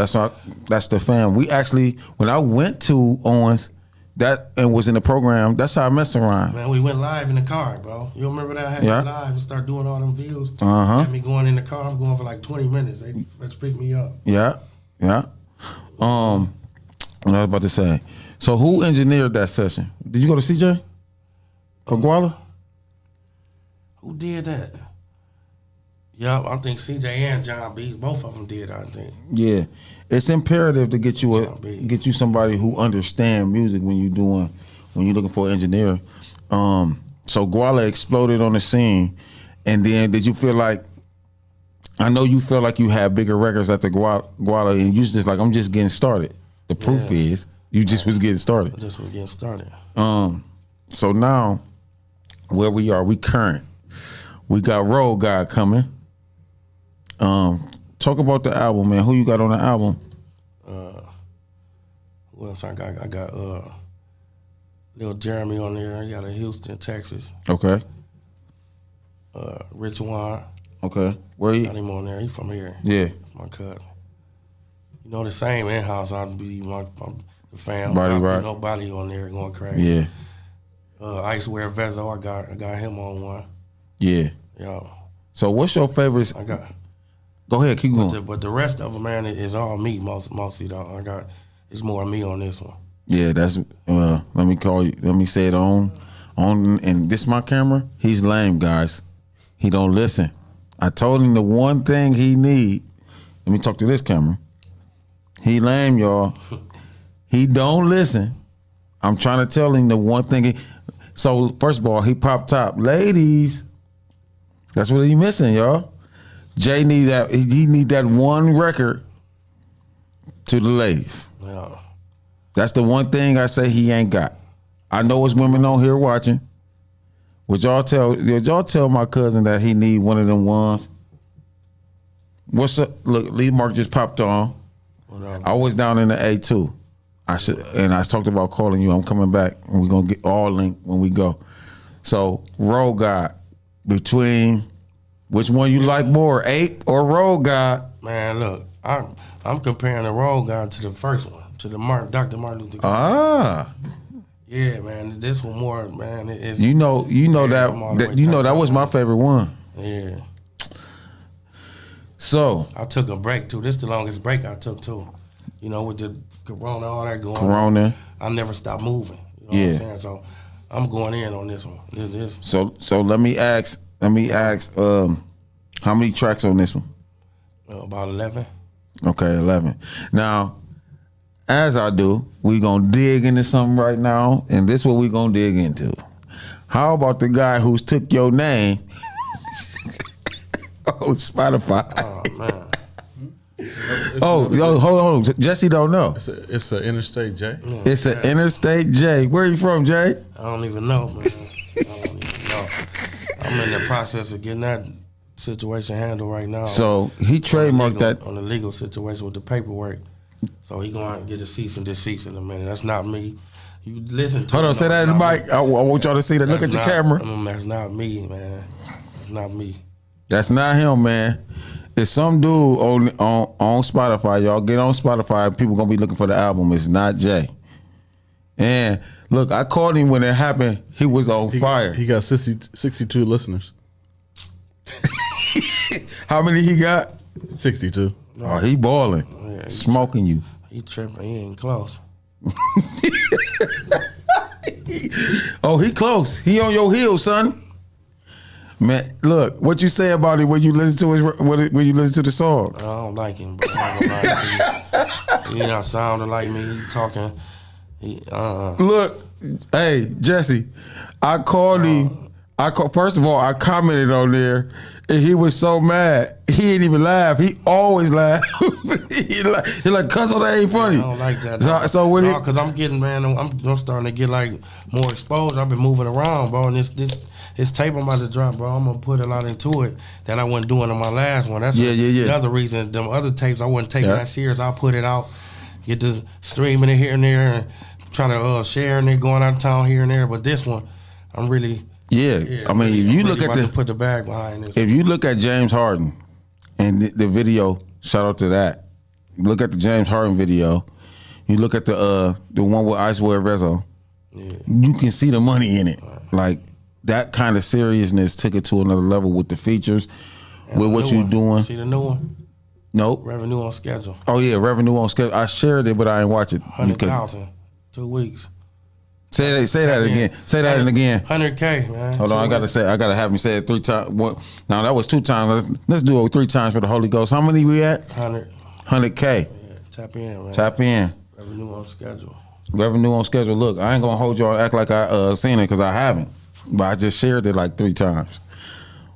That's the fam. We actually, when I went to Owens, that and was in the program, that's how I met Saran. Man, we went live in the car, bro. You remember that? I had Yeah. to live and start doing all them views. Uh-huh. Had me going in the car. I'm going for like 20 minutes. They picked me up. Yeah. What I was about to say. So who engineered that session? Did you go to CJ? For Guala? Who did that? Yeah, I think CJ and John B. Both of them did, I think. Yeah. It's imperative to get you John B. get you somebody who understand music when you're looking for an engineer. So Guala exploded on the scene, and then did you feel like, I know you felt like you had bigger records at the Guala, and you was just like, I'm just getting started. The proof is You just was getting started. I just was getting started. So now, where we are, we current. We got Road God coming. Talk about the album, man. Who you got on the album? What else I got? I got Lil Jeremy on there. He got in Houston, Texas. Okay. Rich Juan. Okay. Where he? Got him on there. He from here. Yeah. That's my cousin. You know, the same in-house. I'd be the fam. Body right. Nobody on there going crazy. Yeah. Icewear Vezo. I got him on one. Yeah. Yo. So what's your favorites? I got. Go ahead, keep going. But the rest of them, man, is all me mostly though. It's more me on this one. Yeah, that's let me say it on and this is my camera. He's lame, guys. He don't listen. I told him the one thing he need. Let me talk to this camera. He lame, y'all. He don't listen. I'm trying to tell him the one thing. So first of all, he popped top. Ladies, that's what he missing, y'all. Jay need that. He need that one record to the ladies. Yeah. That's the one thing I say he ain't got. I know it's women on here watching. Would y'all tell my cousin that he need one of them ones? What's up? Look, Lee Mark just popped on. I was down in the A2. I talked about calling you. I'm coming back and we're gonna get all linked when we go. So Road God, between which one you like more, Ape or Road God? Man, look, I'm comparing the Road God to the first one, to the Dr. Martin Luther King. Ah. Yeah, man, this one more, man. It's, you know that was my favorite one. Yeah. So I took a break too. This is the longest break I took too. You know, with the Corona, all that going on. I never stopped moving. You know what I'm saying? So I'm going in on this one. This. So let me ask, how many tracks on this one? About 11. Okay, 11. Now, as I do, we gonna dig into something right now, and this is what we gonna dig into. How about the guy who's took your name on Spotify? Oh man. Hold on. Jesse don't know. It's an Interstate Jay. Yeah, it's an Interstate Jay. Where you from, Jay? I don't even know, man. I don't even know. I'm in the process of getting that situation handled right now. So he trademarked that on the legal situation with the paperwork. So he gonna get a cease and desist in a minute. That's not me. You listen to. Hold on, say that in the mic. I want y'all to see that. Look at your camera. That's not me, man. That's not me. That's not him, man. It's some dude on Spotify. Y'all get on Spotify. People gonna be looking for the album. It's not Jay. And look, I called him when it happened. He was on fire. He got 62 listeners. How many he got? 62. Oh, he balling. Yeah, Smoking you. He tripping. He ain't close. Oh, he close. He on your heels, son. Man, look, what you say about it when you listen to when you listen to the songs? I don't like him, but I'm not gonna lie to you. He not sounding like me. He talking. Look, hey Jesse, I called him. First of all, I commented on there, and he was so mad. He didn't even laugh. He always laugh. he like, cuss on that ain't funny. I don't like that. So when because I'm getting, man, I'm starting to get like more exposed. I've been moving around, bro, and this tape I'm about to drop, bro. I'm gonna put a lot into it that I wasn't doing on my last one. That's another reason. Them other tapes I wasn't taking that serious. I put it out, get the streaming it here and there, and try to share and it going out of town here and there. But this one, I'm really. Yeah, I mean, if you look at put the bag behind this. If you look at James Harden and the video, shout out to that. Look at the James Harden video. You look at the one with Icewear Vezo. Yeah. You can see the money in it. Like that kind of seriousness took it to another level with the features, with what you doing. See the new one? Nope. Revenue on Schedule. Oh yeah, Revenue on Schedule. I shared it, but I didn't watch it. 100,000, 2 weeks. Say that again. Say that again. 100K, man. Hold on, I gotta have me say it 3 times. Now that was 2 times. Let's do it 3 times for the Holy Ghost. How many we at? 100K. Yeah, tap in, man. Tap in. Revenue on Schedule. Revenue on Schedule. Look, I ain't gonna hold y'all act like I seen it because I haven't. But I just shared it like 3 times.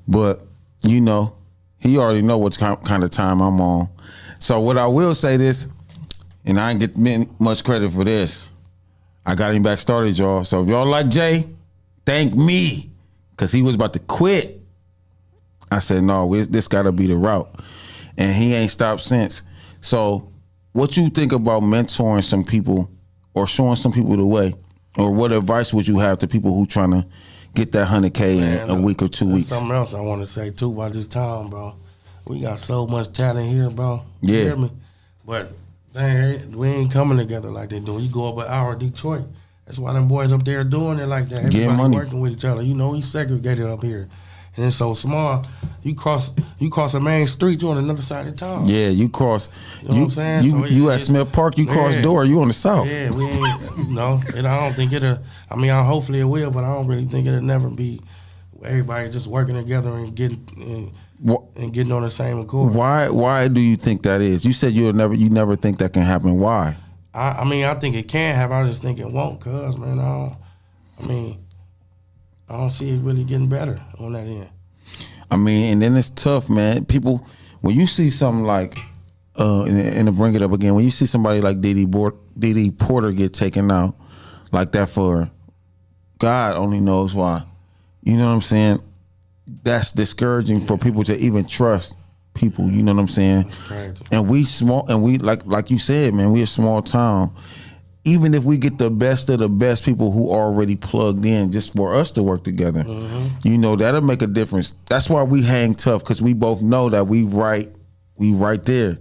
But you know, he already know what kind of time I'm on. So what I will say this, and I ain't get much credit for this. I got him back started, y'all. So if y'all like Jay, thank me, because he was about to quit. I said, no, this got to be the route. And he ain't stopped since. So what you think about mentoring some people or showing some people the way? Or what advice would you have to people who trying to get that 100K in a week or 2 weeks? Something else I want to say, too, about this town, bro. We got so much talent here, bro. Yeah. You hear me? But dang, we ain't coming together like they do. You go up an hour in Detroit. That's why them boys up there doing it like that. Everybody working with each other. You know, we segregated up here. And it's so small. You cross a main street, you on another side of town. Yeah, you cross. You know what I'm saying? You at Smith Park, you cross door, you on the south. Yeah, we ain't, and I don't think hopefully it will, but I don't really think it'll never be everybody just working together and getting on the same accord. Why do you think that is? You said you never think that can happen. Why? I think it can happen. I just think it won't, cuz, man, I don't see it really getting better on that end. And then it's tough, man. People, when you see something like, and to bring it up again, when you see somebody like Diddy Porter get taken out like that for God only knows why. You know what I'm saying? That's discouraging for people to even trust people. You know what I'm saying? And we small, and we like you said, man, we a small town. Even if we get the best of the best people who already plugged in just for us to work together, that'll make a difference. That's why we hang tough, because we both know that we right there.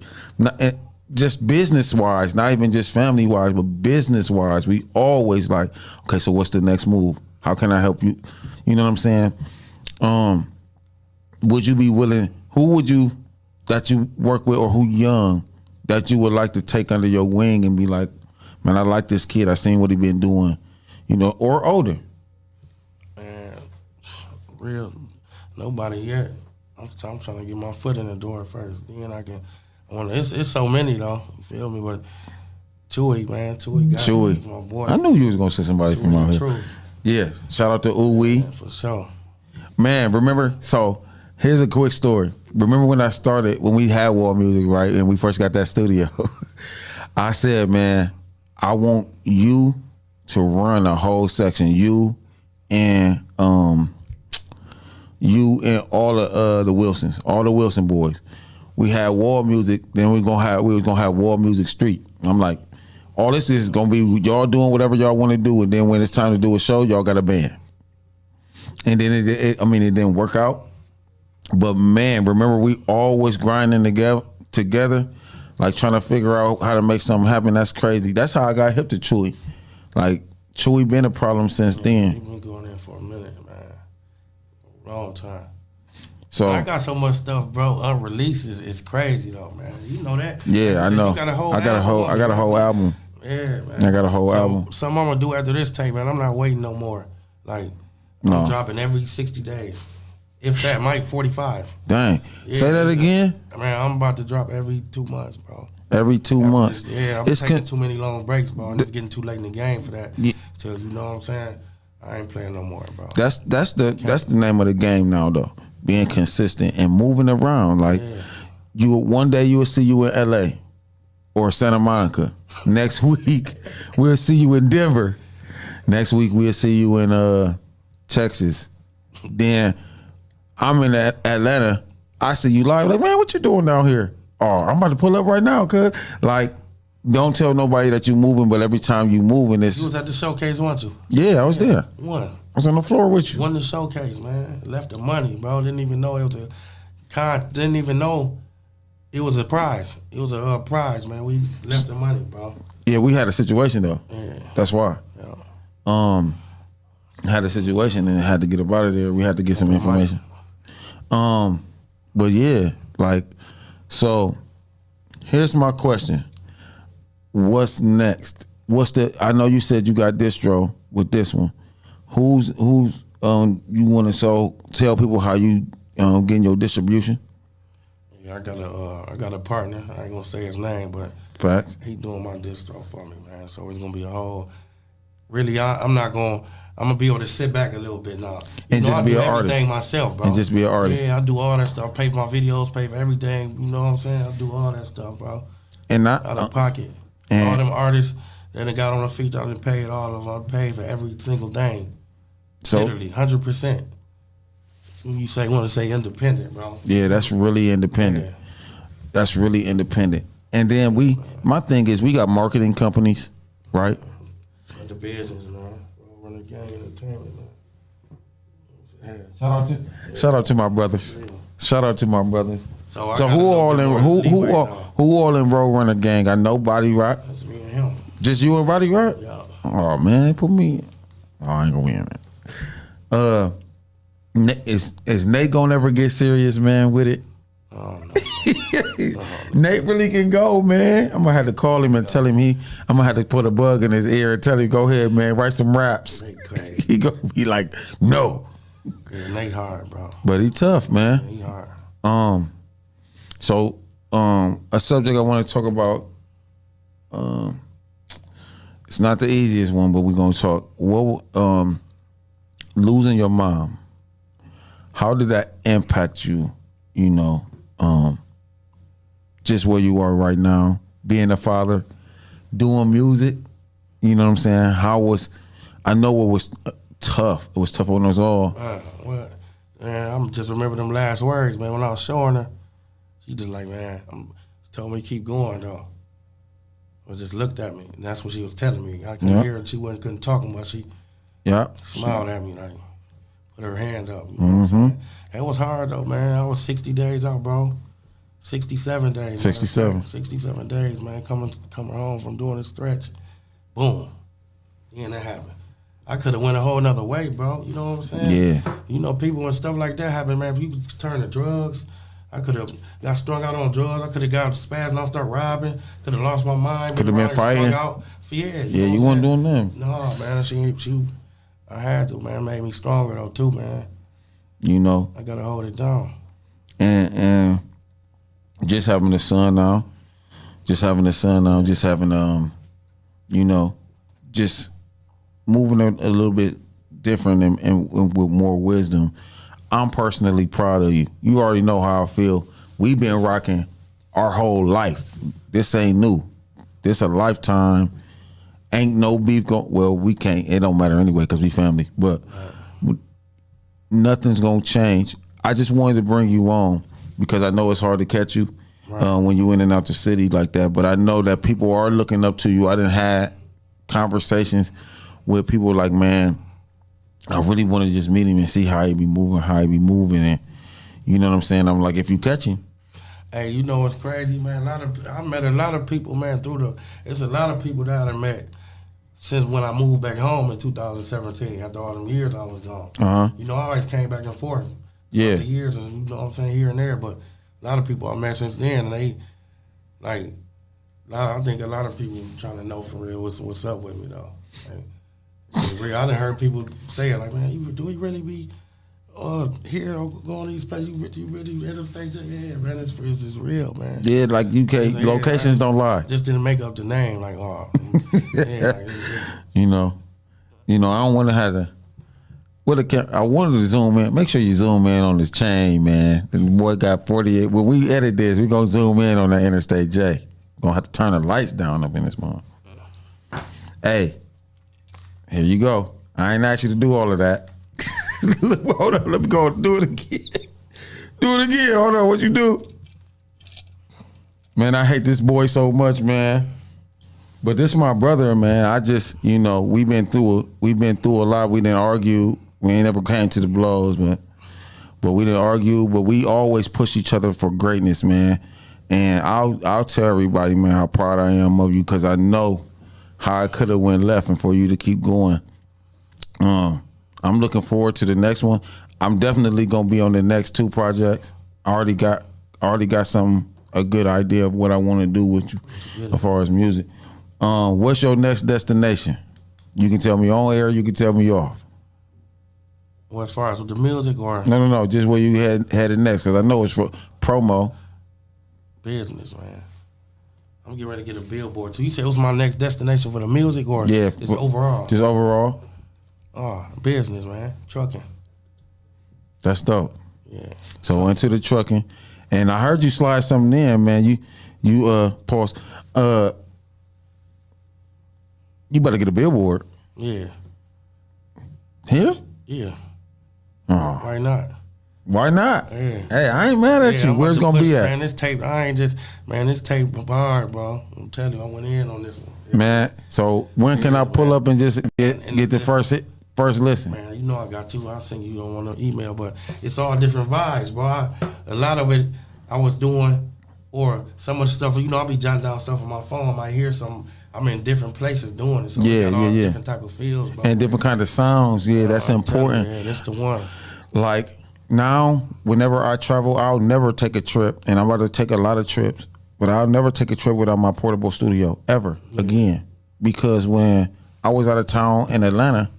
Just business wise, not even just family wise, but business wise, we always like, okay, so what's the next move? How can I help you? You know what I'm saying? Would you be willing, that you work with, or who young that you would like to take under your wing and be like, man, I like this kid. I seen what he been doing, or older. Man, real, nobody yet. I'm trying to get my foot in the door first. Then I can. It's so many though. You feel me? But Chewy, man, Chewy, my boy. I knew you was gonna say somebody from out here. Yeah, shout out to Uwe. Yeah, for sure. Man, remember? So here's a quick story. Remember when we had War Music, right? And we first got that studio. I said, man, I want you to run a whole section. You and all the Wilsons, all the Wilson boys. We had War Music, then we was gonna have War Music Street. I'm like, all this is gonna be y'all doing whatever y'all want to do, and then when it's time to do a show, y'all got a band. And then it didn't work out. But man, remember we always grinding together, like trying to figure out how to make something happen. That's crazy. That's how I got hip to Chewy. Like Chewy been a problem since then. He's been going in for a minute, man. Long time. So I got so much stuff, bro. Unreleased is crazy though, man. You know that? Yeah, I know. You got a whole I got a whole album. Yeah, man. I got a whole album. Something I'm gonna do after this tape, man. I'm not waiting no more. Like I'm dropping every 60 days. If that, might 45. Dang. Yeah, say that again? Man, I'm about to drop every 2 months, bro. Every 2 months. Yeah, I'm taking too many long breaks, bro. And it's getting too late in the game for that. Yeah. So you know what I'm saying? I ain't playing no more, bro. That's the name of the game now, though. Being consistent and moving around. Like one day you will see you in LA or Santa Monica. Next week we'll see you in Denver. Next week we'll see you in Texas. Then I'm in Atlanta. I see you live. Like, man, what you doing down here? Oh, I'm about to pull up right now, cuz. Like, don't tell nobody that you moving, but every time you moving, it's... You was at the showcase, weren't you? Yeah, I was there. When? I was on the floor with you. Won the showcase, man. Left the money, bro. Didn't even know it was didn't even know it was a prize. It was a prize, man. We left the money, bro. Yeah, we had a situation, though. Yeah. That's why. Yeah. Had a situation and had to get up out of there. We had to get some information. But yeah, like, so here's my question. What's next? I know you said you got distro with this one. Who's you want to tell people how you getting your distribution? Yeah, I got a partner. I ain't gonna say his name, but facts. He doing my distro for me, man. So it's gonna be a whole. Really, I'm gonna be able to sit back a little bit now. And just be an artist. Everything myself, bro. And just be an artist. Yeah, I do all that stuff. Pay for my videos, pay for everything. You know what I'm saying? I do all that stuff, bro. And out of pocket. And all them artists that got on their feet, I done paid all of them. I paid for every single thing. So, literally, 100%. You want to say independent, bro. Yeah, that's really independent. Yeah. That's really independent. And then my thing is we got marketing companies, right? The business, man. Run the gang entertainment, man. Shout out to my brothers. Yeah. Shout out to my brothers. So who all in Road Runner Gang? I know Body Rock. That's me and him. Just you and Body Rock? Yeah. Oh man, put me. Oh, I ain't gonna win it. Is Nate gonna ever get serious, man, with it? Oh, no. Nate really can go, man. I'm gonna have to call him and tell him I'm gonna have to put a bug in his ear and tell him, go ahead, man, write some raps. He gonna be like, no. Yeah, Nate hard, bro. But he tough, man. Yeah, he hard. So a subject I want to talk about. It's not the easiest one, but we're gonna talk. Losing your mom. How did that impact you? You know, just where you are right now, being a father, doing music. You know what I'm saying? I know it was tough. It was tough on us all. I'm just remember them last words, man. When I was showing her, she just like, man, told me to keep going though. Or just looked at me, and that's what she was telling me. I could hear her. She couldn't talk much. She smiled at me, like put her hand up. You know what I'm saying? It was hard though, man. I was 60 days out, bro. 67 days. 67. 67 days, man. Coming home from doing a stretch. Boom. Then that happened. I could have went a whole nother way, bro. You know what I'm saying? Yeah. You know, people when stuff like that happen, man, people turn to drugs. I could have got strung out on drugs. I could have got spazzed and I start robbing. Could have lost my mind. Could have been fighting. You weren't doing them. No, man. I had to, man. It made me stronger though too, man. You know. I gotta hold it down. And just having a son now, just having, you know, just moving a little bit different and with more wisdom. I'm personally proud of you. You already know how I feel. We've been rocking our whole life. This ain't new. This a lifetime. Ain't no beef going. Well, we can't. It don't matter anyway because we family. But nothing's gonna change. I just wanted to bring you on because I know it's hard to catch you when you in and out the city like that. But I know that people are looking up to you. I done had conversations with people like, man, I really want to just meet him and see how he be moving, and you know what I'm saying. I'm like, if you catch him. Hey, you know what's crazy, man? I met a lot of people, man. It's a lot of people that I met since when I moved back home in 2017. After all them years I was gone. You know, I always came back and forth. Yeah. The years, and you know what I'm saying, here and there. But a lot of people I met since then, and they like. I think a lot of people trying to know for real what's up with me though. Like, I done heard people say it like, man, do we really be here or going to these places? You really Interstate Jay? Yeah, man, it's real, man. Yeah, like you can't. Locations don't lie. Just didn't make up the name, like You know, I don't want to have to. I wanted to zoom in. Make sure you zoom in on this chain, man. This boy got 48. When we edit this, we gonna zoom in on that Interstate Jay. Gonna have to turn the lights down up in this month. Hey, here you go. I ain't asked you to do all of that. Hold on, let me go do it again. Do it again. Hold on, what you do? Man, I hate this boy so much, man. But this is my brother, man. I just, you know, we've been through a lot. We didn't argue. We ain't never came to the blows, man. But we didn't argue. But we always push each other for greatness, man. And I'll tell everybody, man, how proud I am of you because I know how I could have went left and for you to keep going. I'm looking forward to the next one. I'm definitely gonna be on the next 2 projects. I already got a good idea of what I want to do with you as far as music. What's your next destination? You can tell me on air. You can tell me off. Well, as far as with the music or no, just where you headed next because I know it's for promo. Business, man. I'm getting ready to get a billboard. So you say it was my next destination for the music or just overall? Just overall. Oh, business, man. Trucking. That's dope. Yeah. So into the trucking. And I heard you slide something in, man. You pause. You better get a billboard. Yeah. Here? Yeah. Oh. Why not? Why not? Yeah. Hey, I ain't mad at you. I'm Where's it about gonna to be push, at? Man, this tape, this tape hard, bro. I'm telling you, I went in on this one. Yeah. Man, so when can I pull up and just get the first listen? Man, you know I got you. I'll send you on an email, but it's all different vibes, bro. A lot of it I was doing, or some of the stuff, you know, I'll be jotting down stuff on my phone. I might hear some. I'm in different places doing it, so Yeah, I got all yeah. different type of feels, bro. And different kind of sounds. Yeah, that's important. Yeah, that's the one. Like now, whenever I travel, I'll never take a trip, and I'm about to take a lot of trips, but I'll never take a trip without my portable studio ever again. Because when I was out of town in Atlanta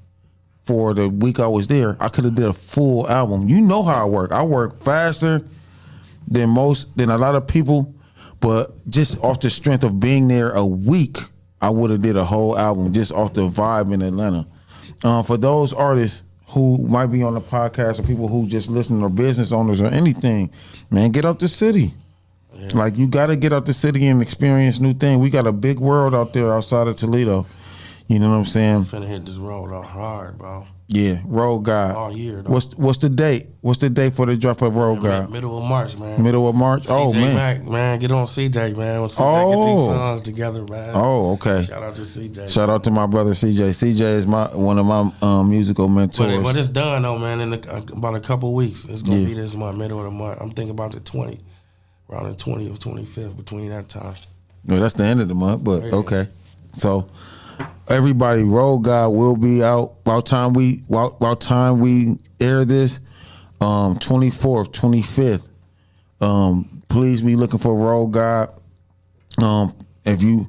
for the week I was there, I could have did a full album. You know how I work. I work faster than a lot of people, but just off the strength of being there a week, I would have did a whole album just off the vibe in Atlanta. For those artists who might be on the podcast or people who just listen or business owners or anything, man, get out the city. Yeah. Like, you got to get out the city and experience new things. We got a big world out there outside of Toledo. You know what I'm saying? I'm finna hit this road off hard, bro. Yeah, Road God. All year, though. What's the date? What's the date for the drop of Road God? Middle of March, man. Middle of March? Oh, CJ man. Mac, man, get on CJ, man. When CJ get these songs together, man. Oh, okay. Shout out to CJ. Shout out to my brother CJ. CJ is one of my musical mentors. But it's done, though, man. In about a couple weeks. It's going to be this month, middle of the month. I'm thinking about the 20th, around the 20th, 25th, between that time. No, that's the end of the month, but okay. So, everybody, Road God will be out about time we air this, 24th, 25th. Please be looking for Road God. If you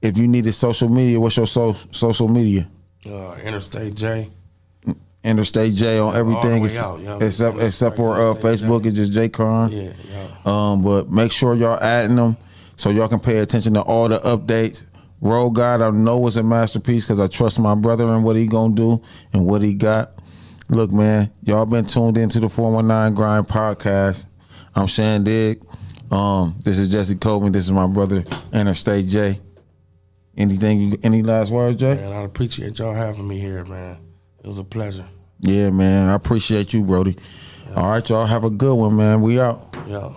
needed social media, what's your social media? Interstate Jay. Interstate Jay on everything except for Facebook. It's just J Con. Yeah. But make sure y'all adding them so y'all can pay attention to all the updates. Road God, I know it's a masterpiece because I trust my brother and what he gonna do and what he got. Look, man, y'all been tuned into the 419 Grind Podcast. I'm Shan Digg. This is Jesse Coleman. This is my brother, Interstate Jay. Any last words, Jay? Man, I appreciate y'all having me here, man. It was a pleasure. Yeah, man. I appreciate you, Brody. Yeah. All right, y'all have a good one, man. We out. Yeah.